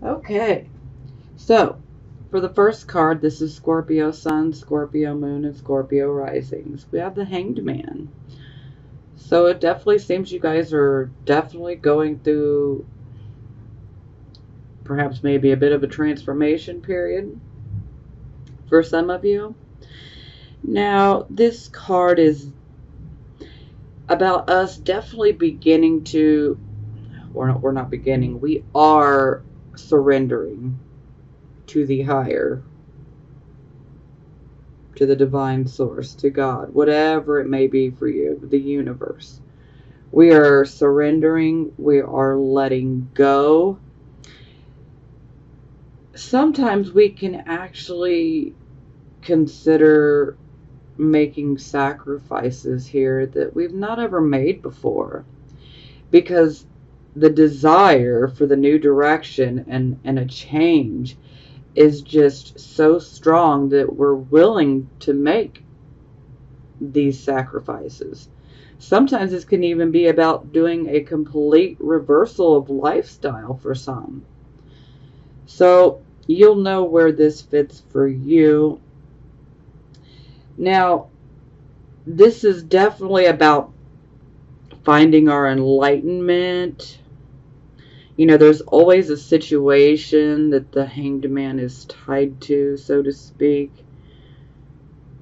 Okay, so for the first card, this is Scorpio Sun, Scorpio Moon, and Scorpio Risings. We have the Hanged Man. So it definitely seems you guys are definitely going through perhaps maybe a bit of a transformation period for some of you. Now, this card is about us definitely beginning to, we're not beginning, we are surrendering to the higher, to the divine source, to God, whatever it may be for you, the universe. We are surrendering, we are letting go. Sometimes we can actually consider making sacrifices here that we've not ever made before, because the desire for the new direction and a change is just so strong that we're willing to make these sacrifices. Sometimes this can even be about doing a complete reversal of lifestyle for some. So you'll know where this fits for you. Now, this is definitely about finding our enlightenment. You know, there's always a situation that the Hanged Man is tied to, so to speak.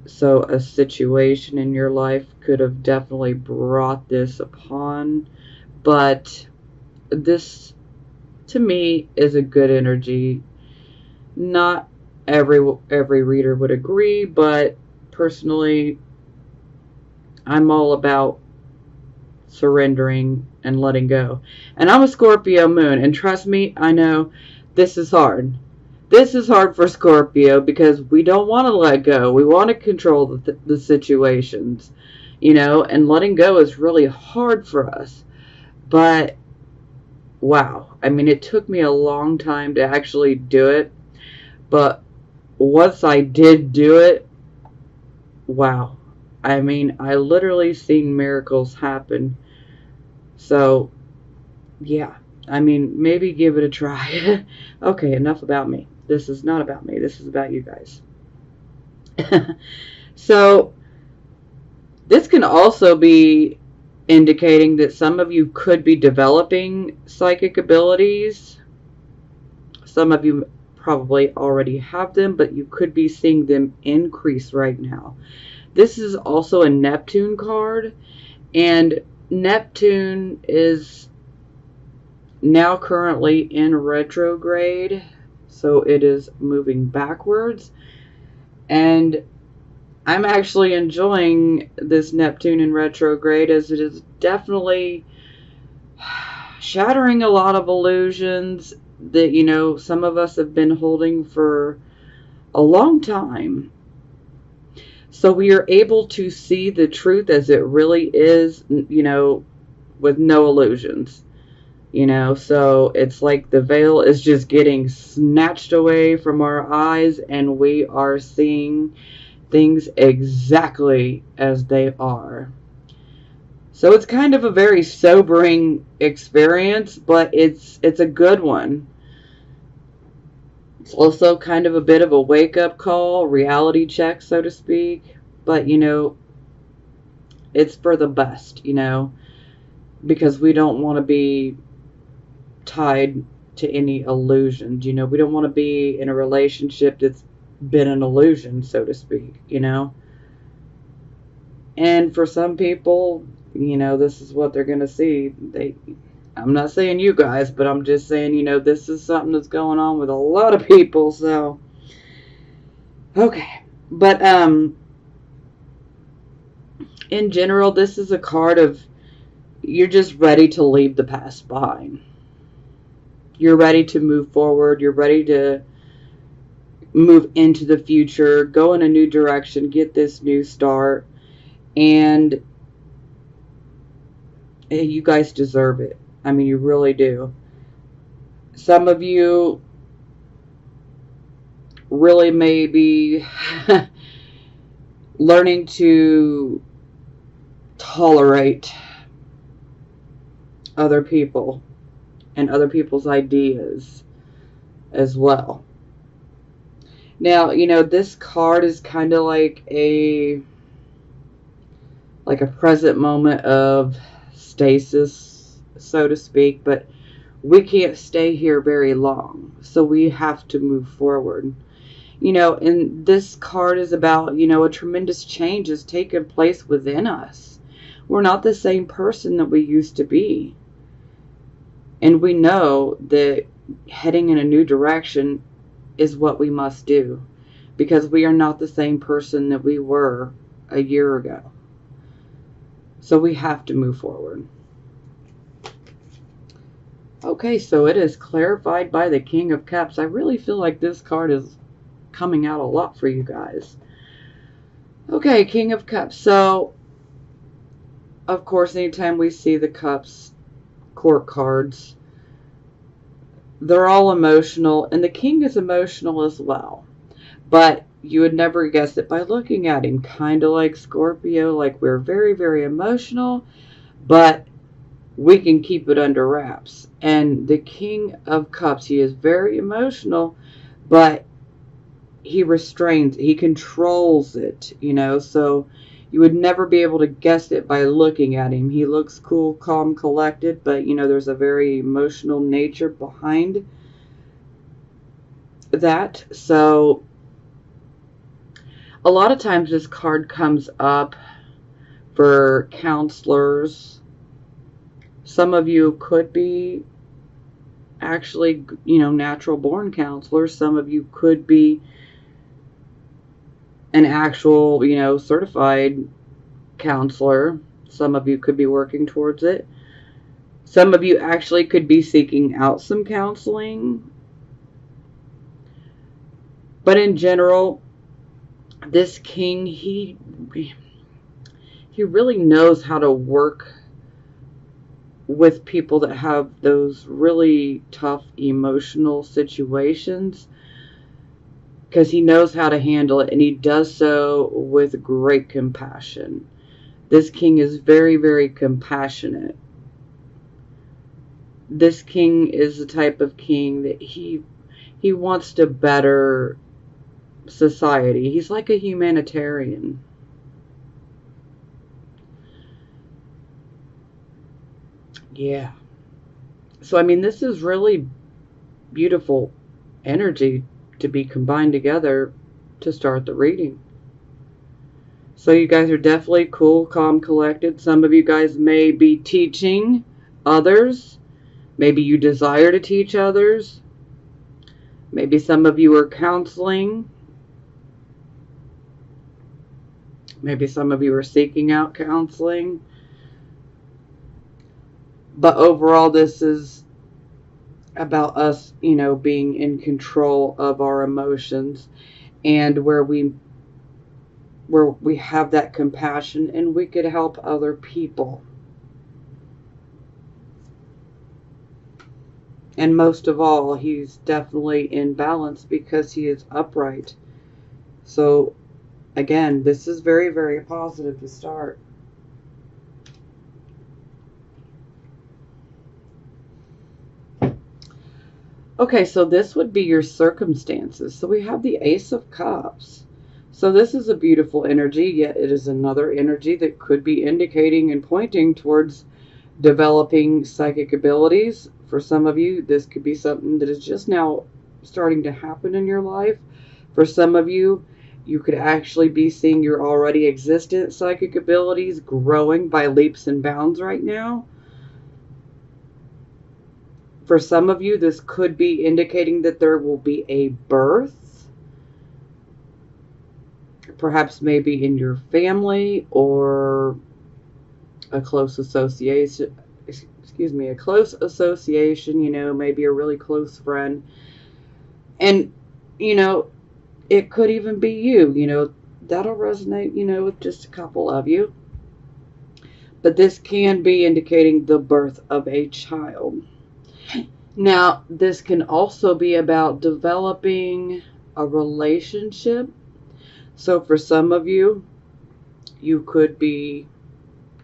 So a situation in your life could have definitely brought this upon. But this, to me, is a good energy. Not every reader would agree, but personally, I'm all about surrendering and letting go. And I'm a Scorpio moon, and trust me, I know this is hard. This is hard for Scorpio because we don't want to let go. We want to control the situations, you know, and letting go is really hard for us. But wow, I mean, it took me a long time to actually do it. But once I did do it, wow. I mean, I literally seen miracles happen. So yeah, I mean, maybe give it a try. Okay, enough about me. This is not about me. This is about you guys. So, this can also be indicating that some of you could be developing psychic abilities. Some of you probably already have them, but you could be seeing them increase right now. This is also a Neptune card, and Neptune is now currently in retrograde, so it is moving backwards. And I'm actually enjoying this Neptune in retrograde, as it is definitely shattering a lot of illusions that, you know, some of us have been holding for a long time. So we are able to see the truth as it really is, you know, with no illusions. You know, so it's like the veil is just getting snatched away from our eyes, and we are seeing things exactly as they are. So it's kind of a very sobering experience, but it's a good one. It's also kind of a bit of a wake-up call, reality check, so to speak. But, you know, it's for the best, you know, because we don't want to be tied to any illusions. You know, we don't want to be in a relationship that's been an illusion, so to speak, you know. And for some people, you know, this is what they're going to see. I'm not saying you guys, but I'm just saying, you know, this is something that's going on with a lot of people. So okay. But in general, this is a card of, you're just ready to leave the past behind. You're ready to move forward. You're ready to move into the future, go in a new direction, get this new start. And you guys deserve it. I mean, you really do. Some of you really may be learning to tolerate other people and other people's ideas. as well. Now, this card is kind of like a present moment of stasis, so to speak, but we can't stay here very long. So we have to move forward. And this card is about, a tremendous change has taken place within us. We're not the same person that we used to be. And we know that heading in a new direction is what we must do, because we are not the same person that we were a year ago. So we have to move forward. Okay, so it is clarified by the King of Cups. I really feel like this card is coming out a lot for you guys. Okay, King of Cups. So, of course, anytime we see the Cups court cards, they're all emotional, and the King is emotional as well. But you would never guess it by looking at him. Kind of like Scorpio, like we're very, very emotional, but we can keep it under wraps. And the King of Cups, he is very emotional, but he restrains, he controls it, so you would never be able to guess it by looking at him. He looks cool, calm, collected, but there's a very emotional nature behind that. So a lot of times this card comes up for counselors. Some of you could be actually, natural born counselors. Some of you could be an actual, certified counselor. Some of you could be working towards it. Some of you actually could be seeking out some counseling. But in general, this king, he really knows how to work with people that have those really tough emotional situations, because he knows how to handle it, and he does so with great compassion. This king is very, very compassionate. This king is the type of king that he wants to better society. He's like a humanitarian. Yeah. So, this is really beautiful energy to be combined together to start the reading. So you guys are definitely cool, calm, collected. Some of you guys may be teaching others. Maybe you desire to teach others. Maybe some of you are counseling. Maybe some of you are seeking out counseling. But overall, this is about us, being in control of our emotions, and where we have that compassion and we could help other people. And most of all, he's definitely in balance because he is upright. So again, this is very, very positive to start. Okay, so this would be your circumstances. So we have the Ace of Cups. So this is a beautiful energy, yet it is another energy that could be indicating and pointing towards developing psychic abilities. For some of you, this could be something that is just now starting to happen in your life. For some of you, you could actually be seeing your already existent psychic abilities growing by leaps and bounds right now. For some of you, this could be indicating that there will be a birth, perhaps maybe in your family or a close association. A close association, maybe a really close friend. And, it could even be you, that'll resonate, with just a couple of you. But this can be indicating the birth of a child. Now, this can also be about developing a relationship. So for some of you, you could be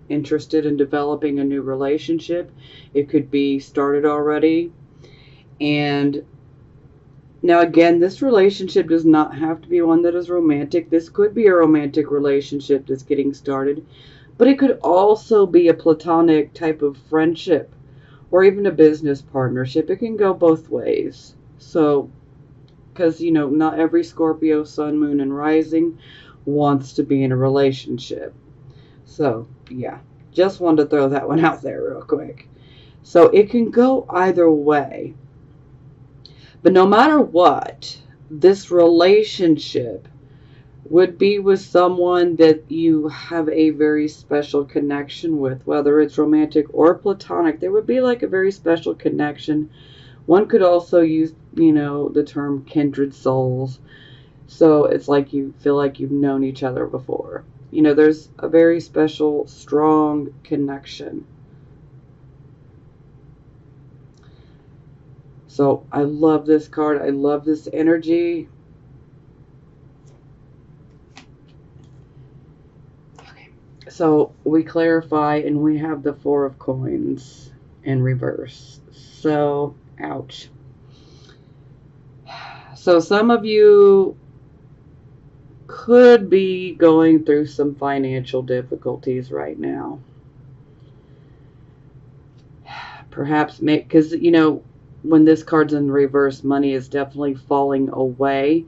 interested in developing a new relationship. It could be started already. And Now, again, this relationship does not have to be one that is romantic. This could be a romantic relationship that's getting started, but it could also be a platonic type of friendship or even a business partnership. It can go both ways. So, because, not every Scorpio, sun, moon, and rising wants to be in a relationship. So, yeah, just wanted to throw that one out there real quick. So, it can go either way. But no matter what, this relationship would be with someone that you have a very special connection with, whether it's romantic or platonic. There would be like a very special connection. One could also use, the term kindred souls. So it's like you feel like you've known each other before. There's a very special, strong connection. So I love this card. I love this energy. Okay. So we clarify and we have the Four of Coins in reverse. So, ouch. So some of you could be going through some financial difficulties right now. Perhaps, because, when this card's in reverse, money is definitely falling away.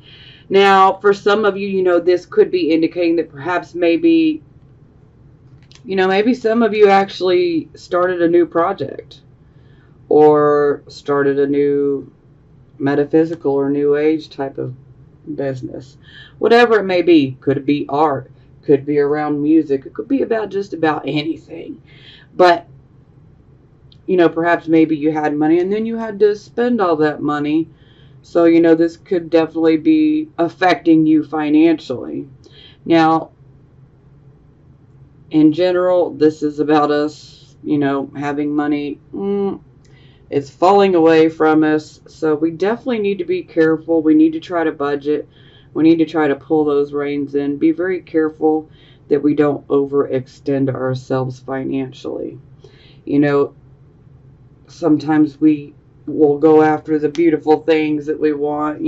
Now, for some of you, this could be indicating that perhaps maybe some of you actually started a new project or started a new metaphysical or new age type of business. Whatever it may be. Could be art. Could be around music. It could be about just about anything. But perhaps maybe you had money and then you had to spend all that money. So, this could definitely be affecting you financially. Now, in general, this is about us, having money. It's falling away from us. So we definitely need to be careful. We need to try to budget. We need to try to pull those reins in. Be very careful that we don't overextend ourselves financially. Sometimes we will go after the beautiful things that we want,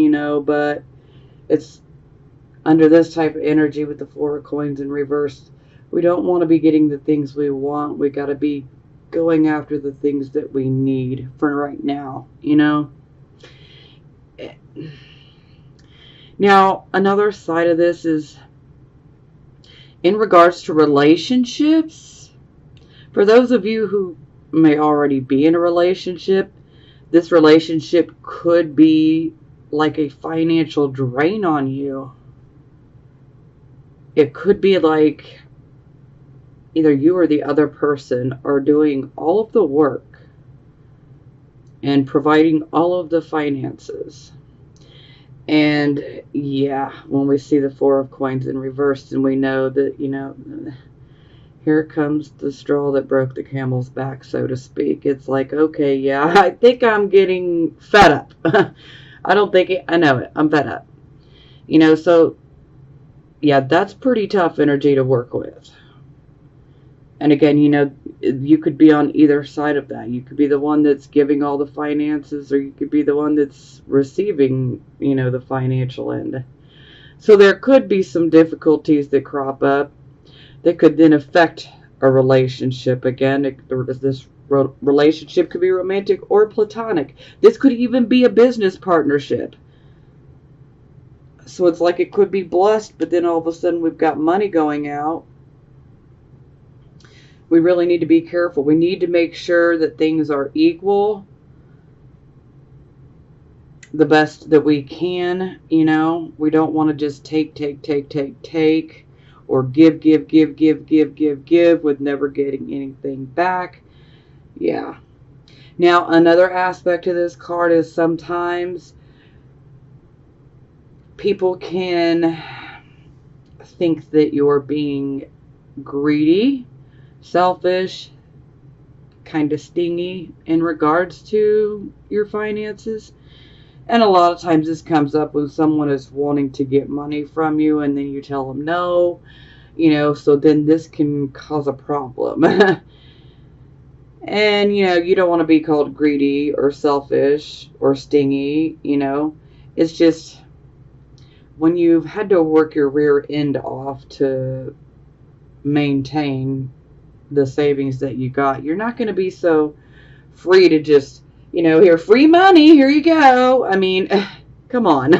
but it's under this type of energy with the Four of Coins in reverse. We don't want to be getting the things we want. We got to be going after the things that we need for right now, Now, another side of this is in regards to relationships. For those of you who may already be in a relationship, this relationship could be like a financial drain on you. It could be like either you or the other person are doing all of the work and providing all of the finances. And yeah, when we see the Four of Coins in reverse, and we know that, here comes the straw that broke the camel's back, so to speak. It's like, okay, yeah, I think I'm getting fed up. I don't think I know it. I'm fed up. So yeah, that's pretty tough energy to work with. And again, you could be on either side of that. You could be the one that's giving all the finances, or you could be the one that's receiving, the financial end. So there could be some difficulties that crop up that could then affect a relationship. Again, this relationship could be romantic or platonic. This could even be a business partnership. So it's like it could be blessed, but then all of a sudden we've got money going out. We really need to be careful. We need to make sure that things are equal, the best that we can. We don't want to just take, or give with never getting anything back. Yeah. Now, another aspect of this card is sometimes people can think that you're being greedy, selfish, kind of stingy in regards to your finances. And a lot of times this comes up when someone is wanting to get money from you and then you tell them no, so then this can cause a problem. And, you don't want to be called greedy or selfish or stingy, It's just when you've had to work your rear end off to maintain the savings that you got, you're not going to be so free to just, here, free money, here you go. I mean, come on.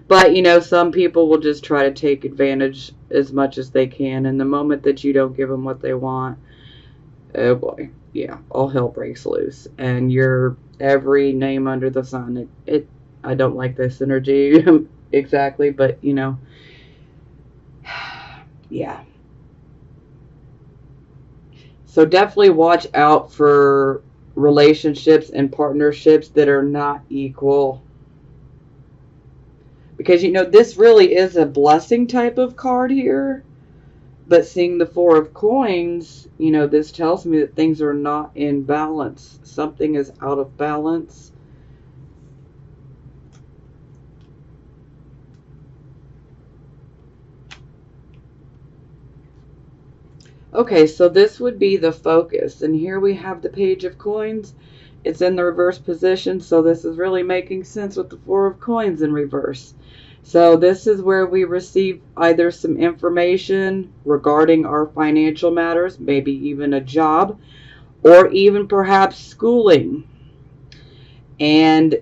But, some people will just try to take advantage as much as they can. And the moment that you don't give them what they want, oh boy, yeah, all hell breaks loose. And you're every name under the sun. I don't like this energy exactly, but, yeah. So definitely watch out for relationships and partnerships that are not equal. Because, this really is a blessing type of card here. But seeing the Four of Coins, this tells me that things are not in balance. Something is out of balance. Okay, so this would be the focus. And here we have the Page of Coins. It's in the reverse position, so this is really making sense with the Four of Coins in reverse. So this is where we receive either some information regarding our financial matters, maybe even a job, or even perhaps schooling. And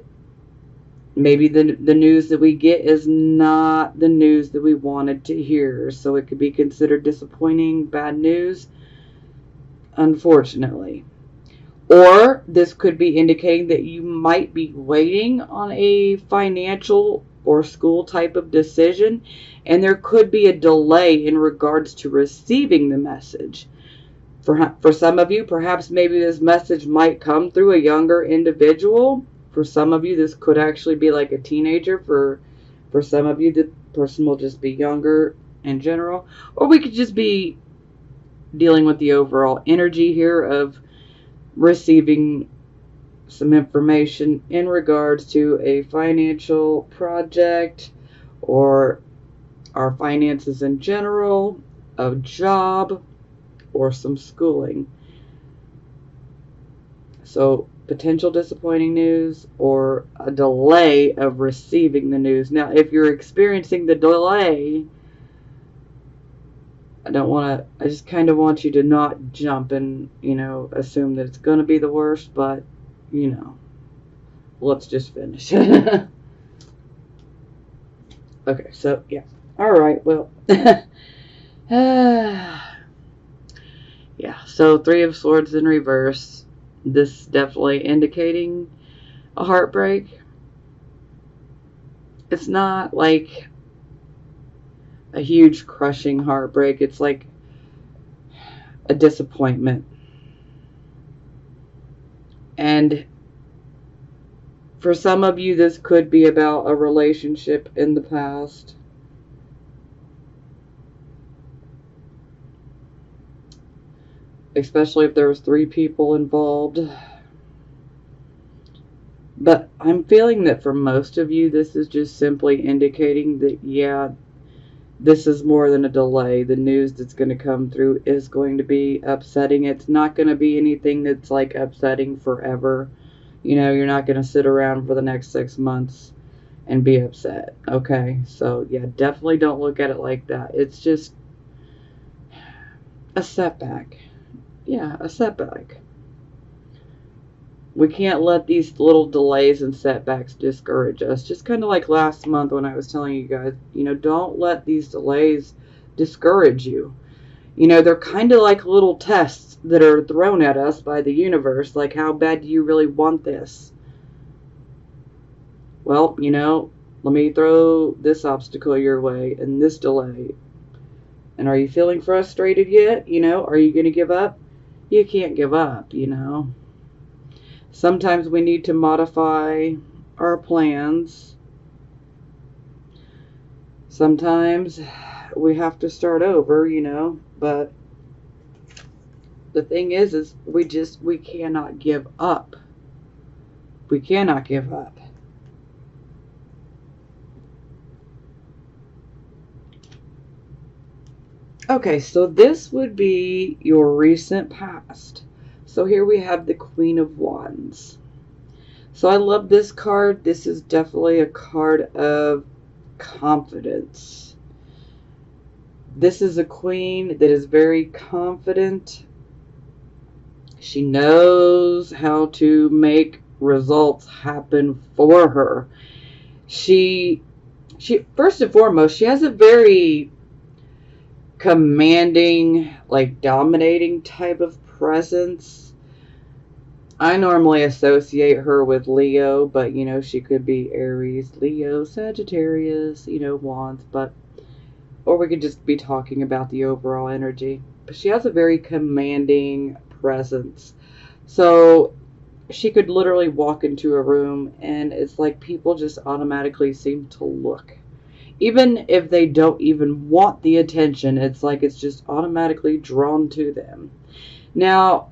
maybe the news that we get is not the news that we wanted to hear. So it could be considered disappointing, bad news, unfortunately. Or this could be indicating that you might be waiting on a financial or school type of decision, and there could be a delay in regards to receiving the message. For some of you, perhaps maybe this message might come through a younger individual. For some of you, this could actually be like a teenager. For some of you, the person will just be younger in general. Or we could just be dealing with the overall energy here of receiving some information in regards to a financial project or our finances in general, a job, or some schooling. So potential disappointing news or a delay of receiving the news. Now, if you're experiencing the delay, I just kind of want you to not jump and, assume that it's going to be the worst, but, let's just finish. Okay, so, yeah. All right, well. Yeah, so Three of Swords in reverse. This definitely indicating a heartbreak. It's not like a huge crushing heartbreak. It's like a disappointment. And for some of you, this could be about a relationship in the past. Especially if there was 3 people involved. But I'm feeling that for most of you, this is just simply indicating that, yeah, this is more than a delay. The news that's going to come through is going to be upsetting. It's not going to be anything that's like upsetting forever. You're not going to sit around for the next 6 months and be upset. Okay, so yeah, definitely don't look at it like that. It's just a setback. Yeah, a setback. We can't let these little delays and setbacks discourage us. Just kind of like last month when I was telling you guys, don't let these delays discourage you. They're kind of like little tests that are thrown at us by the universe. Like, how bad do you really want this? Well, let me throw this obstacle your way and this delay. And are you feeling frustrated yet? Are you going to give up? You can't give up, Sometimes we need to modify our plans. Sometimes we have to start over, but the thing is we cannot give up. We cannot give up. Okay, so this would be your recent past. So here we have the Queen of Wands. So I love this card. This is definitely a card of confidence. This is a queen that is very confident. She knows how to make results happen for her. She first and foremost, she has a very commanding, like dominating type of presence. I normally associate her with Leo, but you know, she could be Aries, Leo, Sagittarius, you know, Wands, but or we could just be talking about the overall energy. But she has a very commanding presence. So she could literally walk into a room and it's like people just automatically seem to look. Even if they don't even want the attention, it's like it's just automatically drawn to them. Now,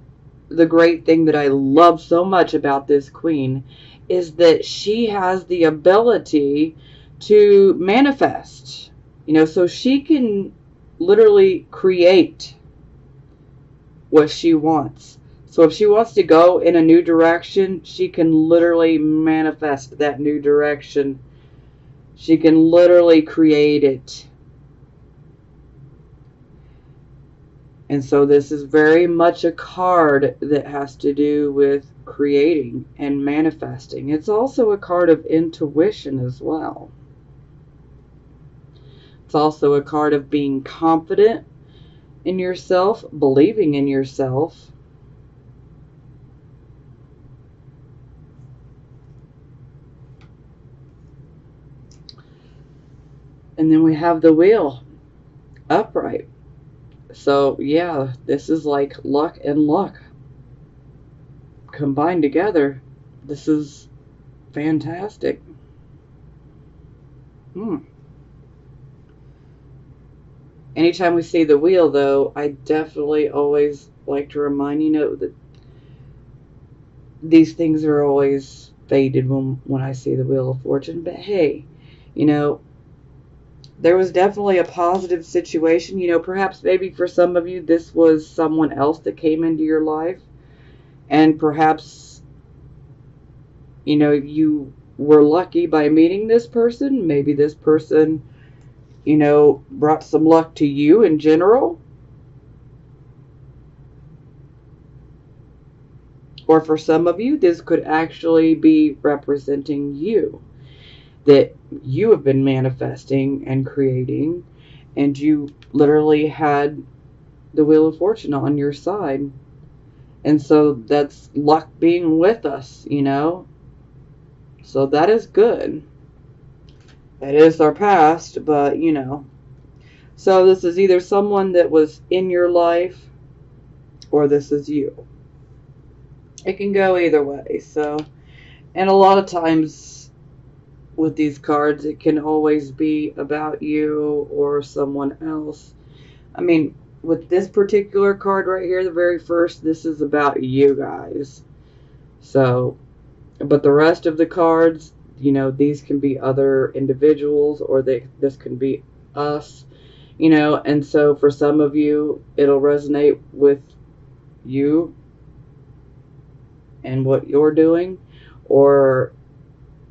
the great thing that I love so much about this queen is that she has the ability to manifest. You know, so she can literally create what she wants. So if she wants to go in a new direction, she can literally manifest that new direction. She can literally create it. And so this is very much a card that has to do with creating and manifesting. It's also a card of intuition as well. It's also a card of being confident in yourself, believing in yourself. And then we have the wheel upright. So yeah, this is like luck and luck combined together. This is fantastic. Anytime we see the wheel, though, I definitely always like to remind, you know, that these things are always faded when I see the Wheel of Fortune. But hey, you know, there was definitely a positive situation. You know, perhaps maybe for some of you, this was someone else that came into your life. And perhaps, you know, you were lucky by meeting this person. Maybe this person, you know, brought some luck to you in general. Or for some of you, this could actually be representing you. That you have been manifesting and creating, and you literally had the Wheel of Fortune on your side. And so that's luck being with us, you know. So that is good. That is our past, but you know. So this is either someone that was in your life or this is you. It can go either way. So, and a lot of times with these cards, it can always be about you or someone else. I mean, with this particular card right here, the very first, this is about you guys. So, but the rest of the cards, you know, these can be other individuals or this can be us, you know, and so for some of you, it'll resonate with you and what you're doing or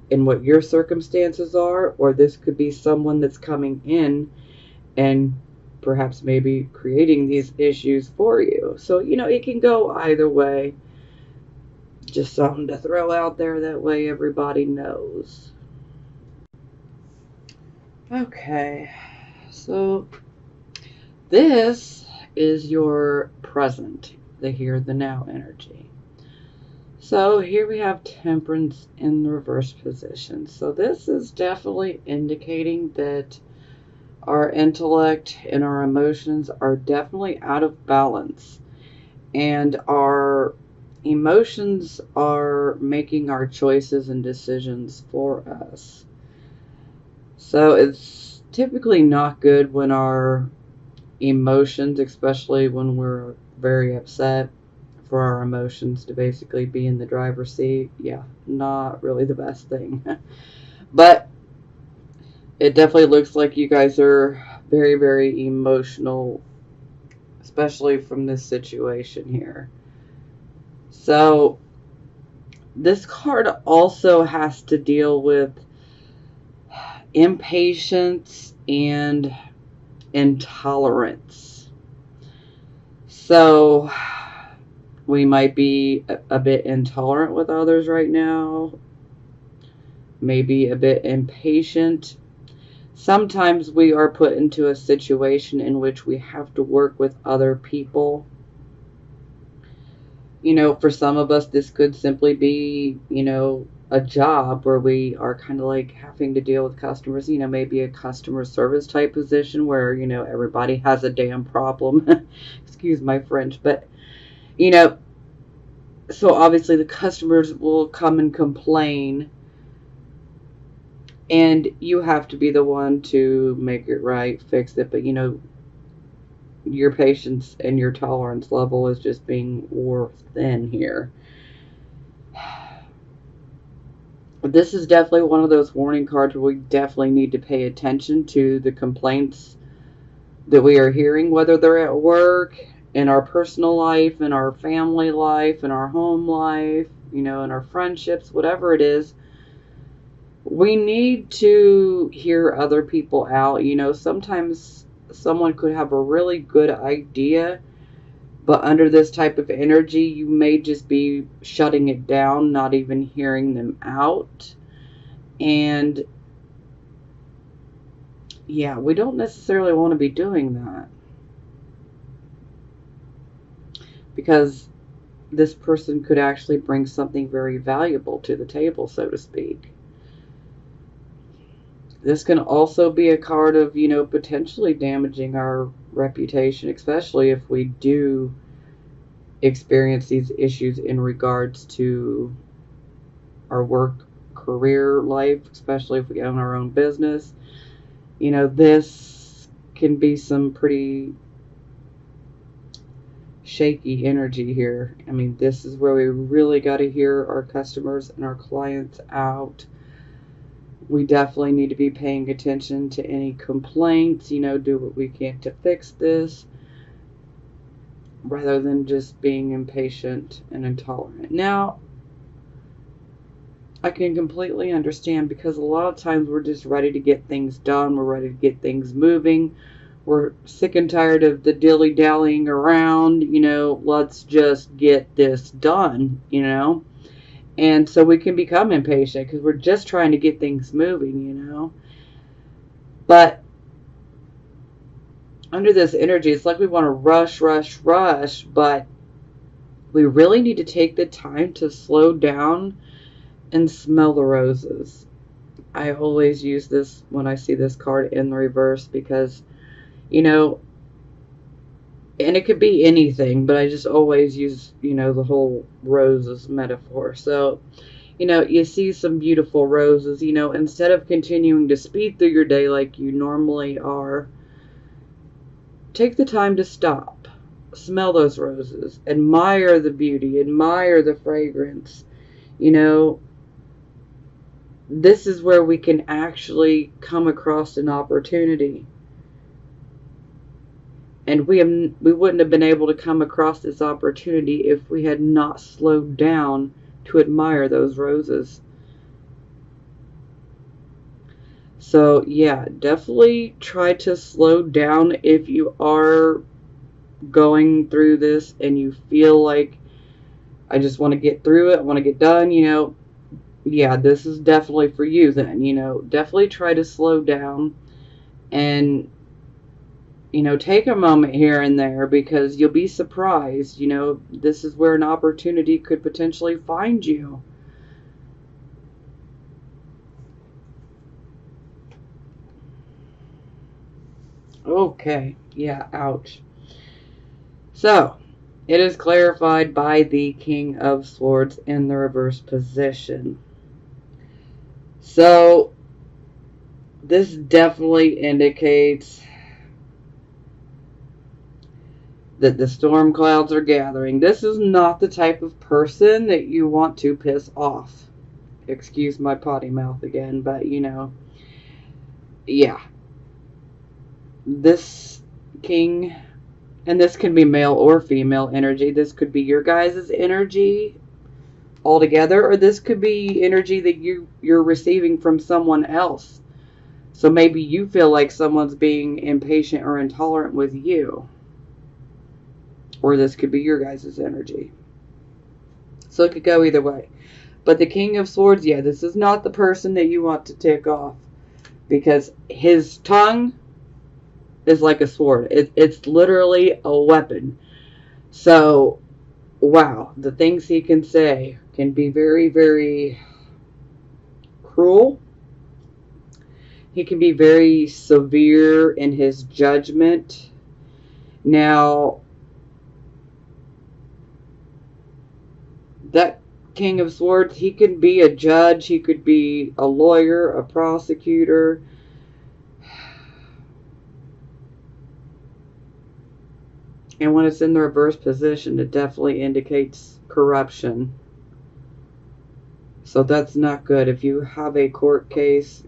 in what your circumstances are, or this could be someone that's coming in and perhaps maybe creating these issues for you. So, you know, it can go either way. Just something to throw out there, that way everybody knows. Okay, so this is your present, the here, the now energy. So here we have Temperance in the reverse position. So this is definitely indicating that our intellect and our emotions are definitely out of balance. And our emotions are making our choices and decisions for us. So it's typically not good when our emotions, especially when we're very upset, for our emotions to basically be in the driver's seat. Yeah, not really the best thing. But it definitely looks like you guys are very, very emotional, especially from this situation here. So This card also has to deal with impatience and intolerance. So we might be a bit intolerant with others right now, maybe a bit impatient. Sometimes we are put into a situation in which we have to work with other people. For some of us, this could simply be, a job where we are kind of like having to deal with customers, maybe a customer service type position where, everybody has a damn problem. Excuse my French. But, you know, so obviously the customers will come and complain, and you have to be the one to make it right, fix it. But, your patience and your tolerance level is just being wore thin here. This is definitely one of those warning cards where we definitely need to pay attention to the complaints that we are hearing, whether they're at work, in our personal life, in our family life, in our home life, in our friendships, whatever it is. We need to hear other people out. Sometimes someone could have a really good idea, but under this type of energy, you may just be shutting it down, not even hearing them out. And yeah, we don't necessarily want to be doing that, because this person could actually bring something very valuable to the table, so to speak. This can also be a card of, potentially damaging our reputation, especially if we do experience these issues in regards to our work career life, especially if we own our own business. This can be some pretty shaky energy here. I mean, this is where we really got to hear our customers and our clients out. We definitely need to be paying attention to any complaints, do what we can to fix this, rather than just being impatient and intolerant. Now, I can completely understand, because a lot of times we're just ready to get things done. We're ready to get things moving. We're sick and tired of the dilly-dallying around. Let's just get this done, And so we can become impatient because we're just trying to get things moving. But under this energy, it's like we want to rush, rush, rush, but we really need to take the time to slow down and smell the roses. I always use this when I see this card in the reverse, because, and it could be anything, but I just always use, the whole roses metaphor. So, you see some beautiful roses, instead of continuing to speed through your day like you normally are, take the time to stop, smell those roses, admire the beauty, admire the fragrance. This is where we can actually come across an opportunity. And we wouldn't have been able to come across this opportunity if we had not slowed down to admire those roses. So yeah, definitely try to slow down if you are going through this and you feel like, I just want to get through it, I want to get done, yeah, this is definitely for you then. Definitely try to slow down and, take a moment here and there, because you'll be surprised. This is where an opportunity could potentially find you. Okay, yeah, ouch. So, it is clarified by the King of Swords in the reverse position. So, this definitely indicates that the storm clouds are gathering. This is not the type of person that you want to piss off. Excuse my potty mouth again, but yeah. This king, and this can be male or female energy. This could be your guys' energy, altogether, or this could be energy that you're receiving from someone else. So maybe you feel like someone's being impatient or intolerant with you, or this could be your guys' energy. So it could go either way. But the King of Swords, yeah, this is not the person that you want to tick off, because his tongue is like a sword. It's literally a weapon. So, wow, the things he can say can be very, very cruel. He can be very severe in his judgment. Now, that King of Swords, he can be a judge, he could be a lawyer, a prosecutor. And when it's in the reverse position, it definitely indicates corruption. So that's not good. If you have a court case,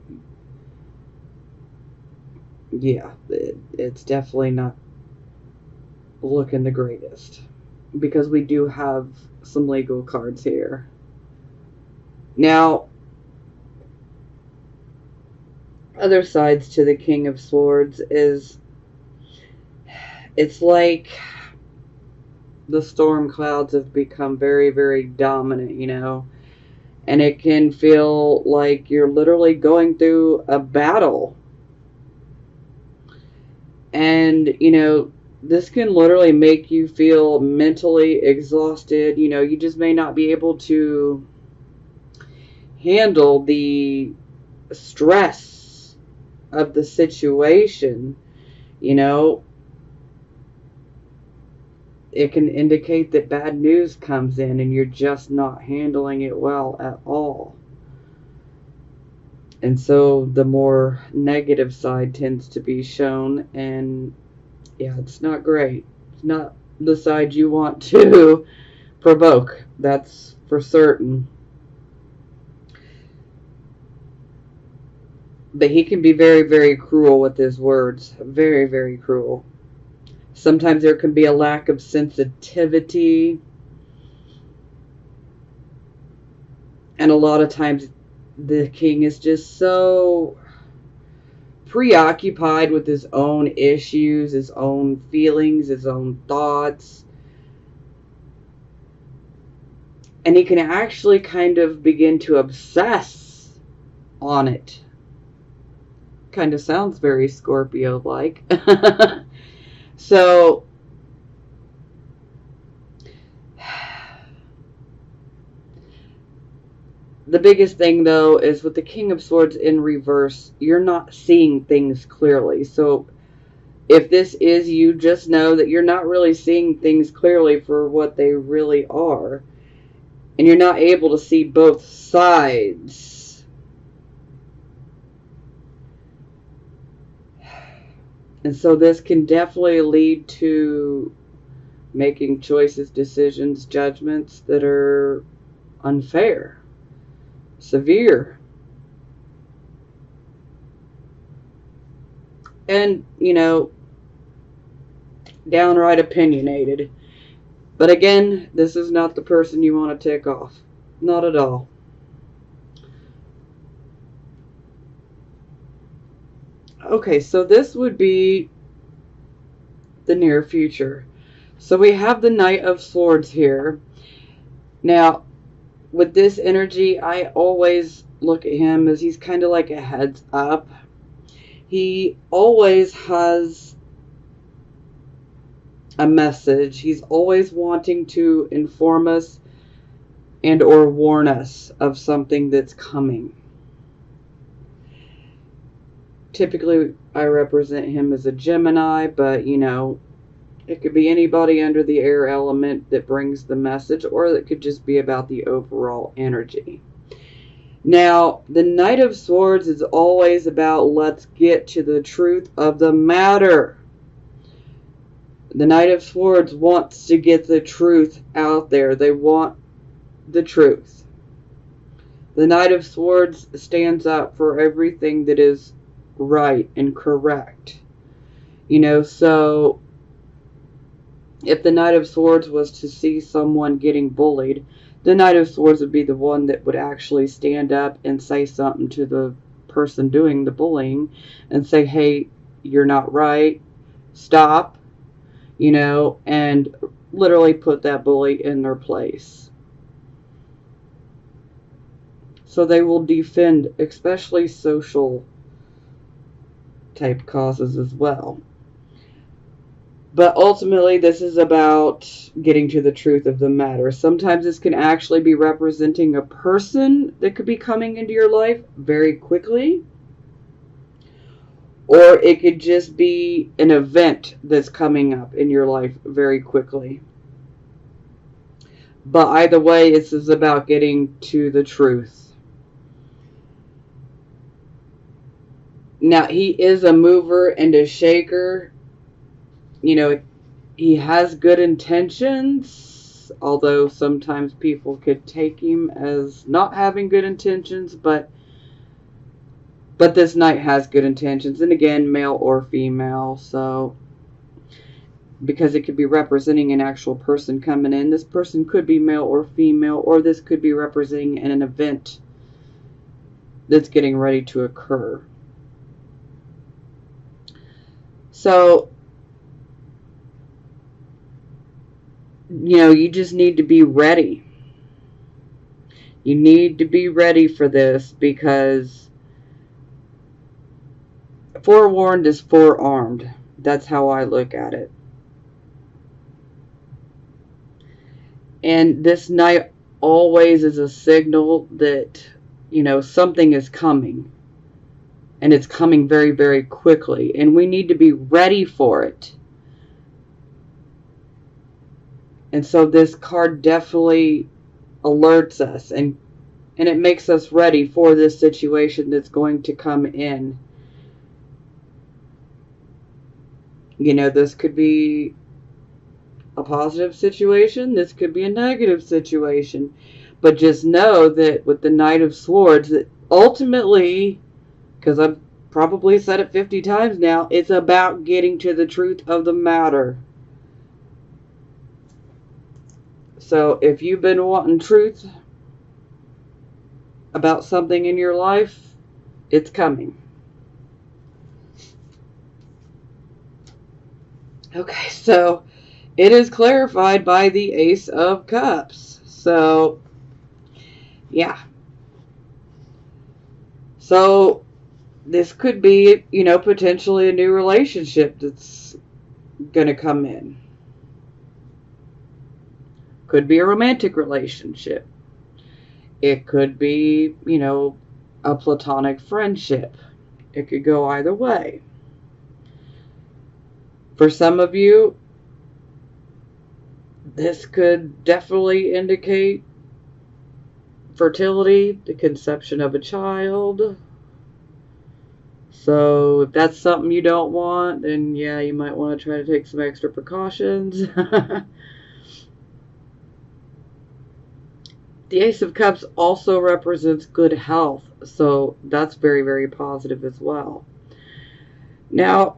yeah, it's definitely not looking the greatest. Because we do have some legal cards here. Now, other sides to the King of Swords is, it's like the storm clouds have become very, very dominant, you know. And it can feel like you're literally going through a battle. And, you know, this can literally make you feel mentally exhausted. You know, you just may not be able to handle the stress of the situation. You know, it can indicate that bad news comes in and you're just not handling it well at all. And so the more negative side tends to be shown, and yeah, it's not great. It's not the side you want to provoke, that's for certain. But he can be very, very cruel with his words. Very, very cruel. Sometimes there can be a lack of sensitivity. And a lot of times the king is just so preoccupied with his own issues, his own feelings, his own thoughts. And he can actually kind of begin to obsess on it. Kind of sounds very Scorpio-like. So, the biggest thing, though, is with the King of Swords in reverse, you're not seeing things clearly. So, if this is you, just know that you're not really seeing things clearly for what they really are. And you're not able to see both sides. And so this can definitely lead to making choices, decisions, judgments that are unfair, severe, and, you know, downright opinionated. But again, this is not the person you want to tick off. Not at all. Okay, so this would be the near future. So we have the Knight of Swords here. Now, with this energy, I always look at him as he's kind of like a heads up. He always has a message. He's always wanting to inform us and or warn us of something that's coming. Typically, I represent him as a Gemini, but, you know, it could be anybody under the air element that brings the message, or it could just be about the overall energy. Now, the Knight of Swords is always about, let's get to the truth of the matter. The Knight of Swords wants to get the truth out there. They want the truth. The Knight of Swords stands up for everything that is right and correct. You know, so if the Knight of Swords was to see someone getting bullied, The Knight of Swords would be the one that would actually stand up and say something to the person doing the bullying and say, hey, you're not right, stop, and literally put that bully in their place. So they will defend, especially social type causes as well. But ultimately, this is about getting to the truth of the matter. Sometimes this can actually be representing a person that could be coming into your life very quickly. Or it could just be an event that's coming up in your life very quickly. But either way, this is about getting to the truth. Now, he is a mover and a shaker. He has good intentions, although sometimes people could take him as not having good intentions, but this knight has good intentions, and again, male or female, so because it could be representing an actual person coming in. This person could be male or female, or this could be representing an event that's getting ready to occur. So, you just need to be ready. You need to be ready for this, because forewarned is forearmed. That's how I look at it. And this knight always is a signal that, something is coming. And it's coming very, very quickly. And we need to be ready for it. And so this card definitely alerts us. And it makes us ready for this situation that's going to come in. This could be a positive situation. This could be a negative situation. But just know that with the Knight of Swords, that ultimately, because I've probably said it 50 times now, it's about getting to the truth of the matter. So if you've been wanting truth about something in your life, it's coming. Okay, so it is clarified by the Ace of Cups. So, yeah. So, this could be, potentially a new relationship that's going to come in. Could be a romantic relationship. It could be, a platonic friendship. It could go either way. For some of you, this could definitely indicate fertility, the conception of a child. So if that's something you don't want, then yeah, you might want to try to take some extra precautions. The Ace of Cups also represents good health, so that's very, very positive as well. Now,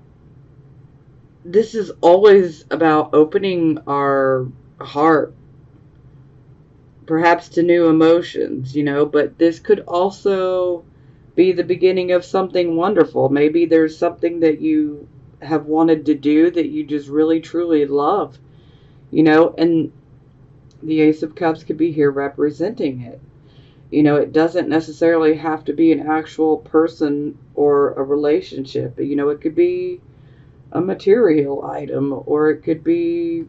this is always about opening our heart, perhaps to new emotions, but this could also be the beginning of something wonderful. Maybe there's something that you have wanted to do that you just really, truly love, and the Ace of Cups could be here representing it. It doesn't necessarily have to be an actual person or a relationship. It could be a material item, or it could be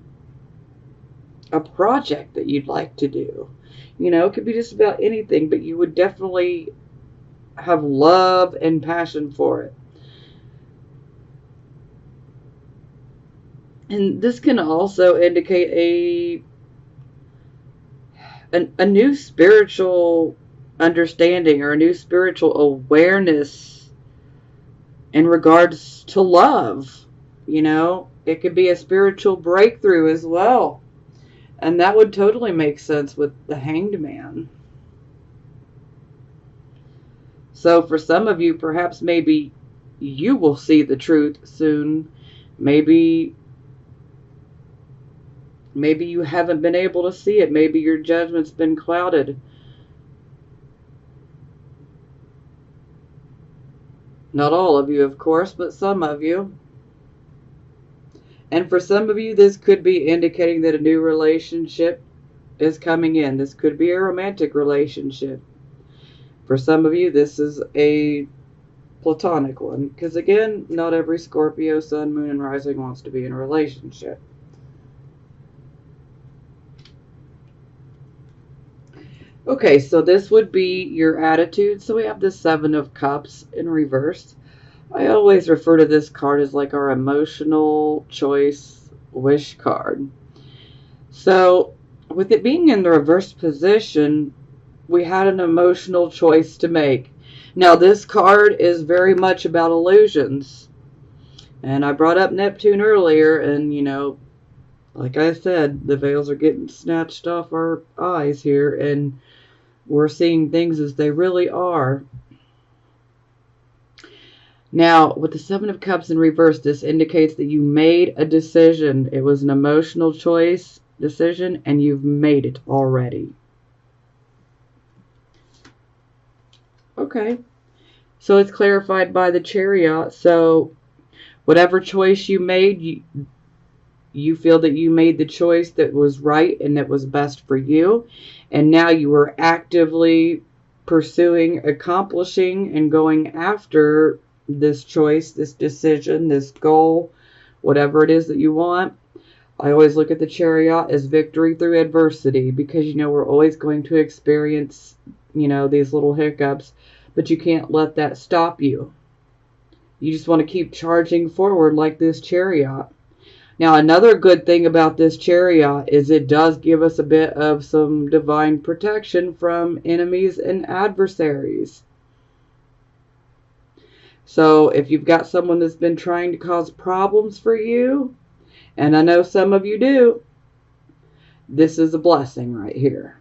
a project that you'd like to do. It could be just about anything, but you would definitely have love and passion for it. And this can also indicate a new spiritual understanding, or a new spiritual awareness in regards to love. It could be a spiritual breakthrough as well. And that would totally make sense with the Hanged Man. So for some of you, perhaps maybe you will see the truth soon. Maybe Maybe you haven't been able to see it. Maybe your judgment's been clouded. Not all of you, of course, but some of you. And for some of you, this could be indicating that a new relationship is coming in. This could be a romantic relationship. For some of you, this is a platonic one. Because again, not every Scorpio, Sun, Moon, and Rising wants to be in a relationship. Okay, so this would be your attitude. So we have the Seven of Cups in reverse. I always refer to this card as like our emotional choice wish card. So with it being in the reverse position, we had an emotional choice to make. Now this card is very much about illusions. And I brought up Neptune earlier, and you know, like I said, the veils are getting snatched off our eyes here, and we're seeing things as they really are. Now, with the Seven of Cups in reverse, this indicates that you made a decision. It was an emotional choice decision, and you've made it already. Okay. So it's clarified by the Chariot. So whatever choice you made, you feel that you made the choice that was right and that was best for you. And now you are actively pursuing, accomplishing, and going after this choice, this decision, this goal, whatever it is that you want. I always look at the Chariot as victory through adversity, because, you know, we're always going to experience, you know, these little hiccups, but you can't let that stop you. You just want to keep charging forward like this Chariot. Now, another good thing about this Chariot is it does give us a bit of some divine protection from enemies and adversaries. So if you've got someone that's been trying to cause problems for you, and I know some of you do, this is a blessing right here,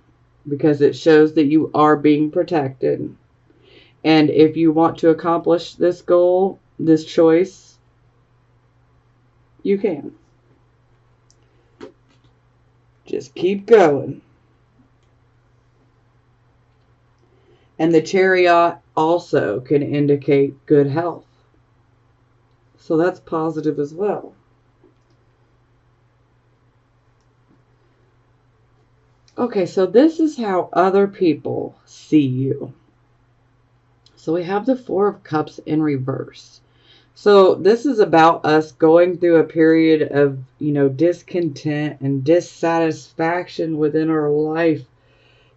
because it shows that you are being protected. And if you want to accomplish this goal, this choice, you can. Just keep going. And the Chariot also can indicate good health. So that's positive as well. Okay, so this is how other people see you. So we have the Four of Cups in reverse. So this is about us going through a period of, you know, discontent and dissatisfaction within our life.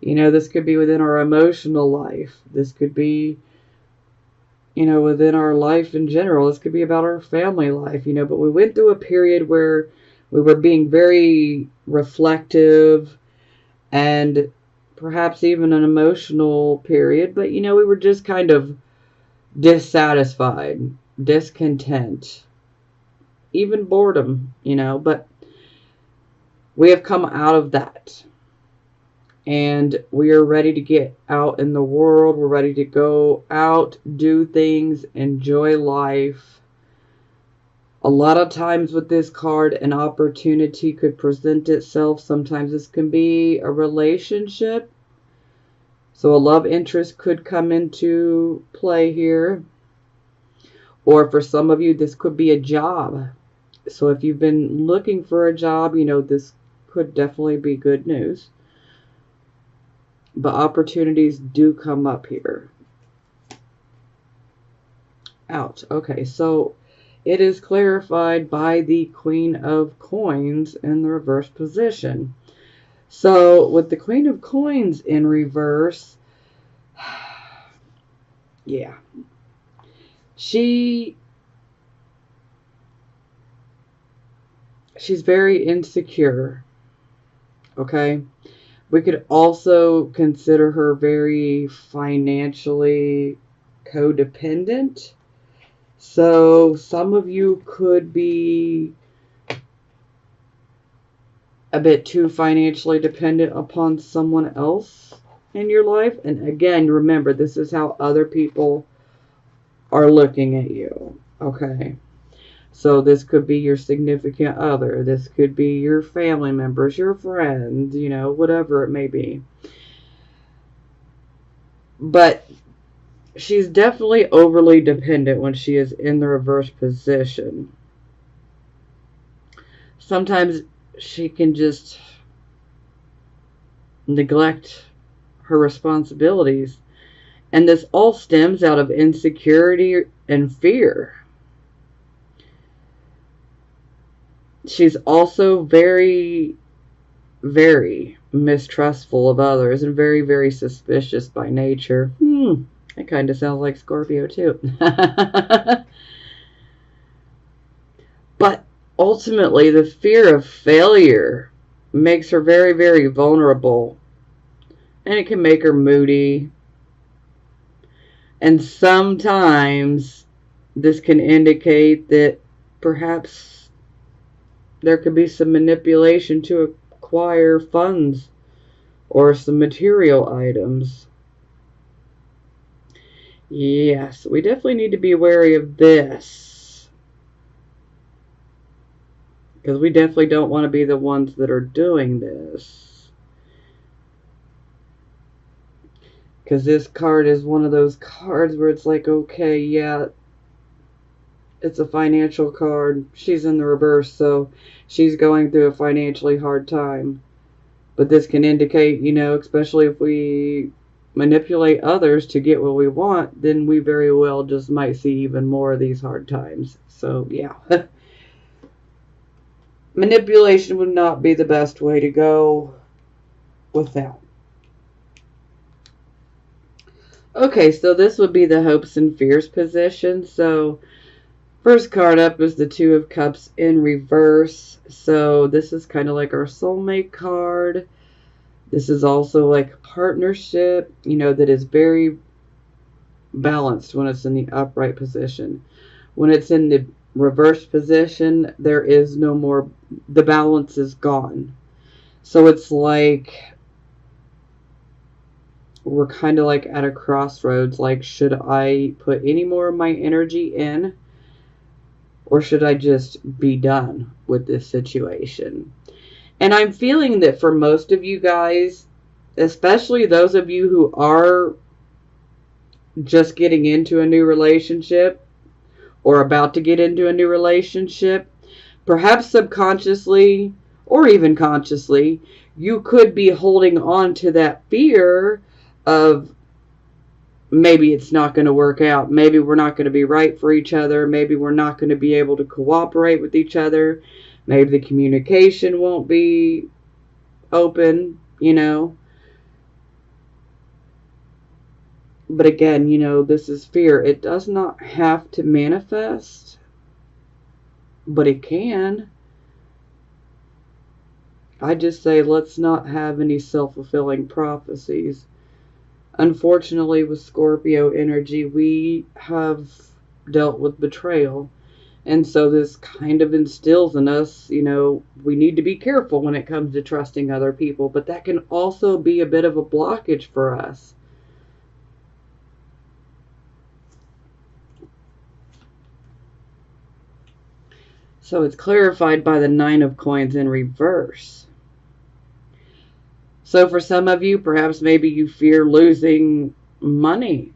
You know, this could be within our emotional life. This could be, you know, within our life in general. This could be about our family life, you know. But we went through a period where we were being very reflective and perhaps even an emotional period. But, you know, we were just kind of dissatisfied, discontent, even boredom, you know. But we have come out of that. And we are ready to get out in the world. We're ready to go out, do things, enjoy life. A lot of times with this card, an opportunity could present itself. Sometimes this can be a relationship. So a love interest could come into play here. Or for some of you, this could be a job. So if you've been looking for a job, you know, this could definitely be good news. But opportunities do come up here. Ouch. Okay, so it is clarified by the Queen of Coins in the reverse position. So with the Queen of Coins in reverse, yeah, she's very insecure. Okay. We could also consider her very financially codependent. So some of you could be a bit too financially dependent upon someone else in your life. And again, remember, this is how other people are looking at you. Okay. So this could be your significant other. This could be your family members, your friends, whatever it may be. But she's definitely overly dependent when she is in the reverse position. Sometimes she can just neglect her responsibilities. And this all stems out of insecurity and fear. She's also very, very mistrustful of others and very, very suspicious by nature. That kind of sounds like Scorpio too. But ultimately, the fear of failure makes her very, very vulnerable. And it can make her moody. And sometimes this can indicate that perhaps there could be some manipulation to acquire funds or some material items. Yes, we definitely need to be wary of this. Because we definitely don't want to be the ones that are doing this. Because this card is one of those cards where it's like, okay, yeah, it's a financial card. She's in the reverse, so she's going through a financially hard time. But this can indicate, especially if we manipulate others to get what we want, then we very well just might see even more of these hard times. So, yeah. Manipulation would not be the best way to go with that. Okay, so this would be the hopes and fears position. So, first card up is the Two of Cups in reverse. So, this is kind of like our soulmate card. This is also like a partnership, that is very balanced when it's in the upright position. When it's in the reverse position, there is no more, the balance is gone. So it's like we're kind of like at a crossroads. Like, should I put any more of my energy in, or should I just be done with this situation? And I'm feeling that for most of you guys, especially those of you who are just getting into a new relationship or about to get into a new relationship, perhaps subconsciously or even consciously, you could be holding on to that fear of maybe it's not going to work out. Maybe we're not going to be right for each other. Maybe we're not going to be able to cooperate with each other. Maybe the communication won't be open, But again, this is fear. It does not have to manifest, but it can. I just say let's not have any self-fulfilling prophecies. Unfortunately, with Scorpio energy, we have dealt with betrayal. And so this kind of instills in us, we need to be careful when it comes to trusting other people. But that can also be a bit of a blockage for us. So it's clarified by the Nine of Coins in reverse. So for some of you, perhaps maybe you fear losing money.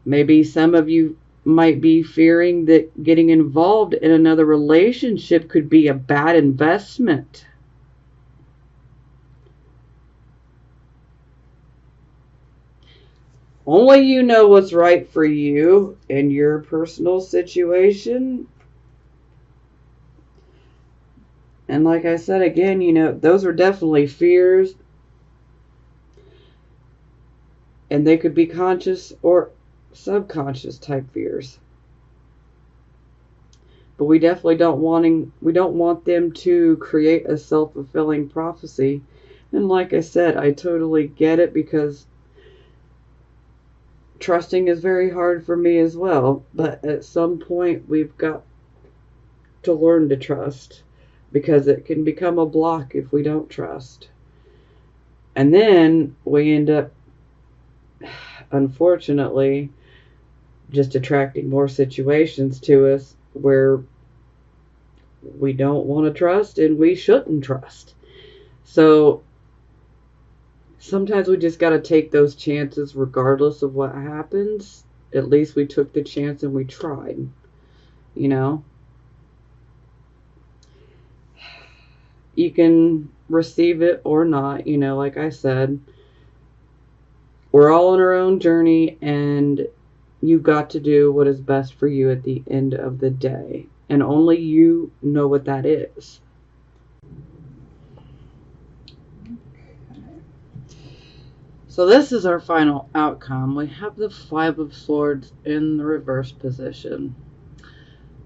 Maybe some of you might be fearing that getting involved in another relationship could be a bad investment. Only you know what's right for you in your personal situation. And like I said again, those are definitely fears. And they could be conscious or subconscious type fears. But we definitely don't want them to create a self-fulfilling prophecy. And like I said, I totally get it, because trusting is very hard for me as well. But at some point, we've got to learn to trust, because it can become a block if we don't trust. And then we end up unfortunately just attracting more situations to us where we don't want to trust and we shouldn't trust. So sometimes we just got to take those chances regardless of what happens. At least we took the chance and we tried, you know. You can receive it or not, you know, like I said. We're all on our own journey, and you've got to do what is best for you at the end of the day. And only you know what that is. So this is our final outcome. We have the Five of Swords in the reverse position.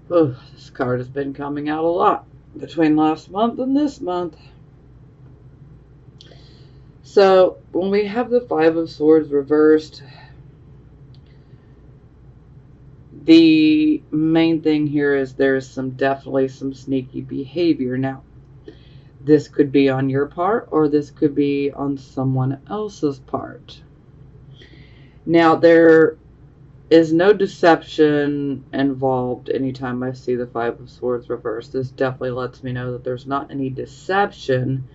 Oh, this card has been coming out a lot between last month and this month. So when we have the Five of Swords reversed, the main thing here is there's definitely some sneaky behavior. Now, this could be on your part or this could be on someone else's part. Now, there is no deception involved anytime I see the Five of Swords reversed. This definitely lets me know that there's not any deception,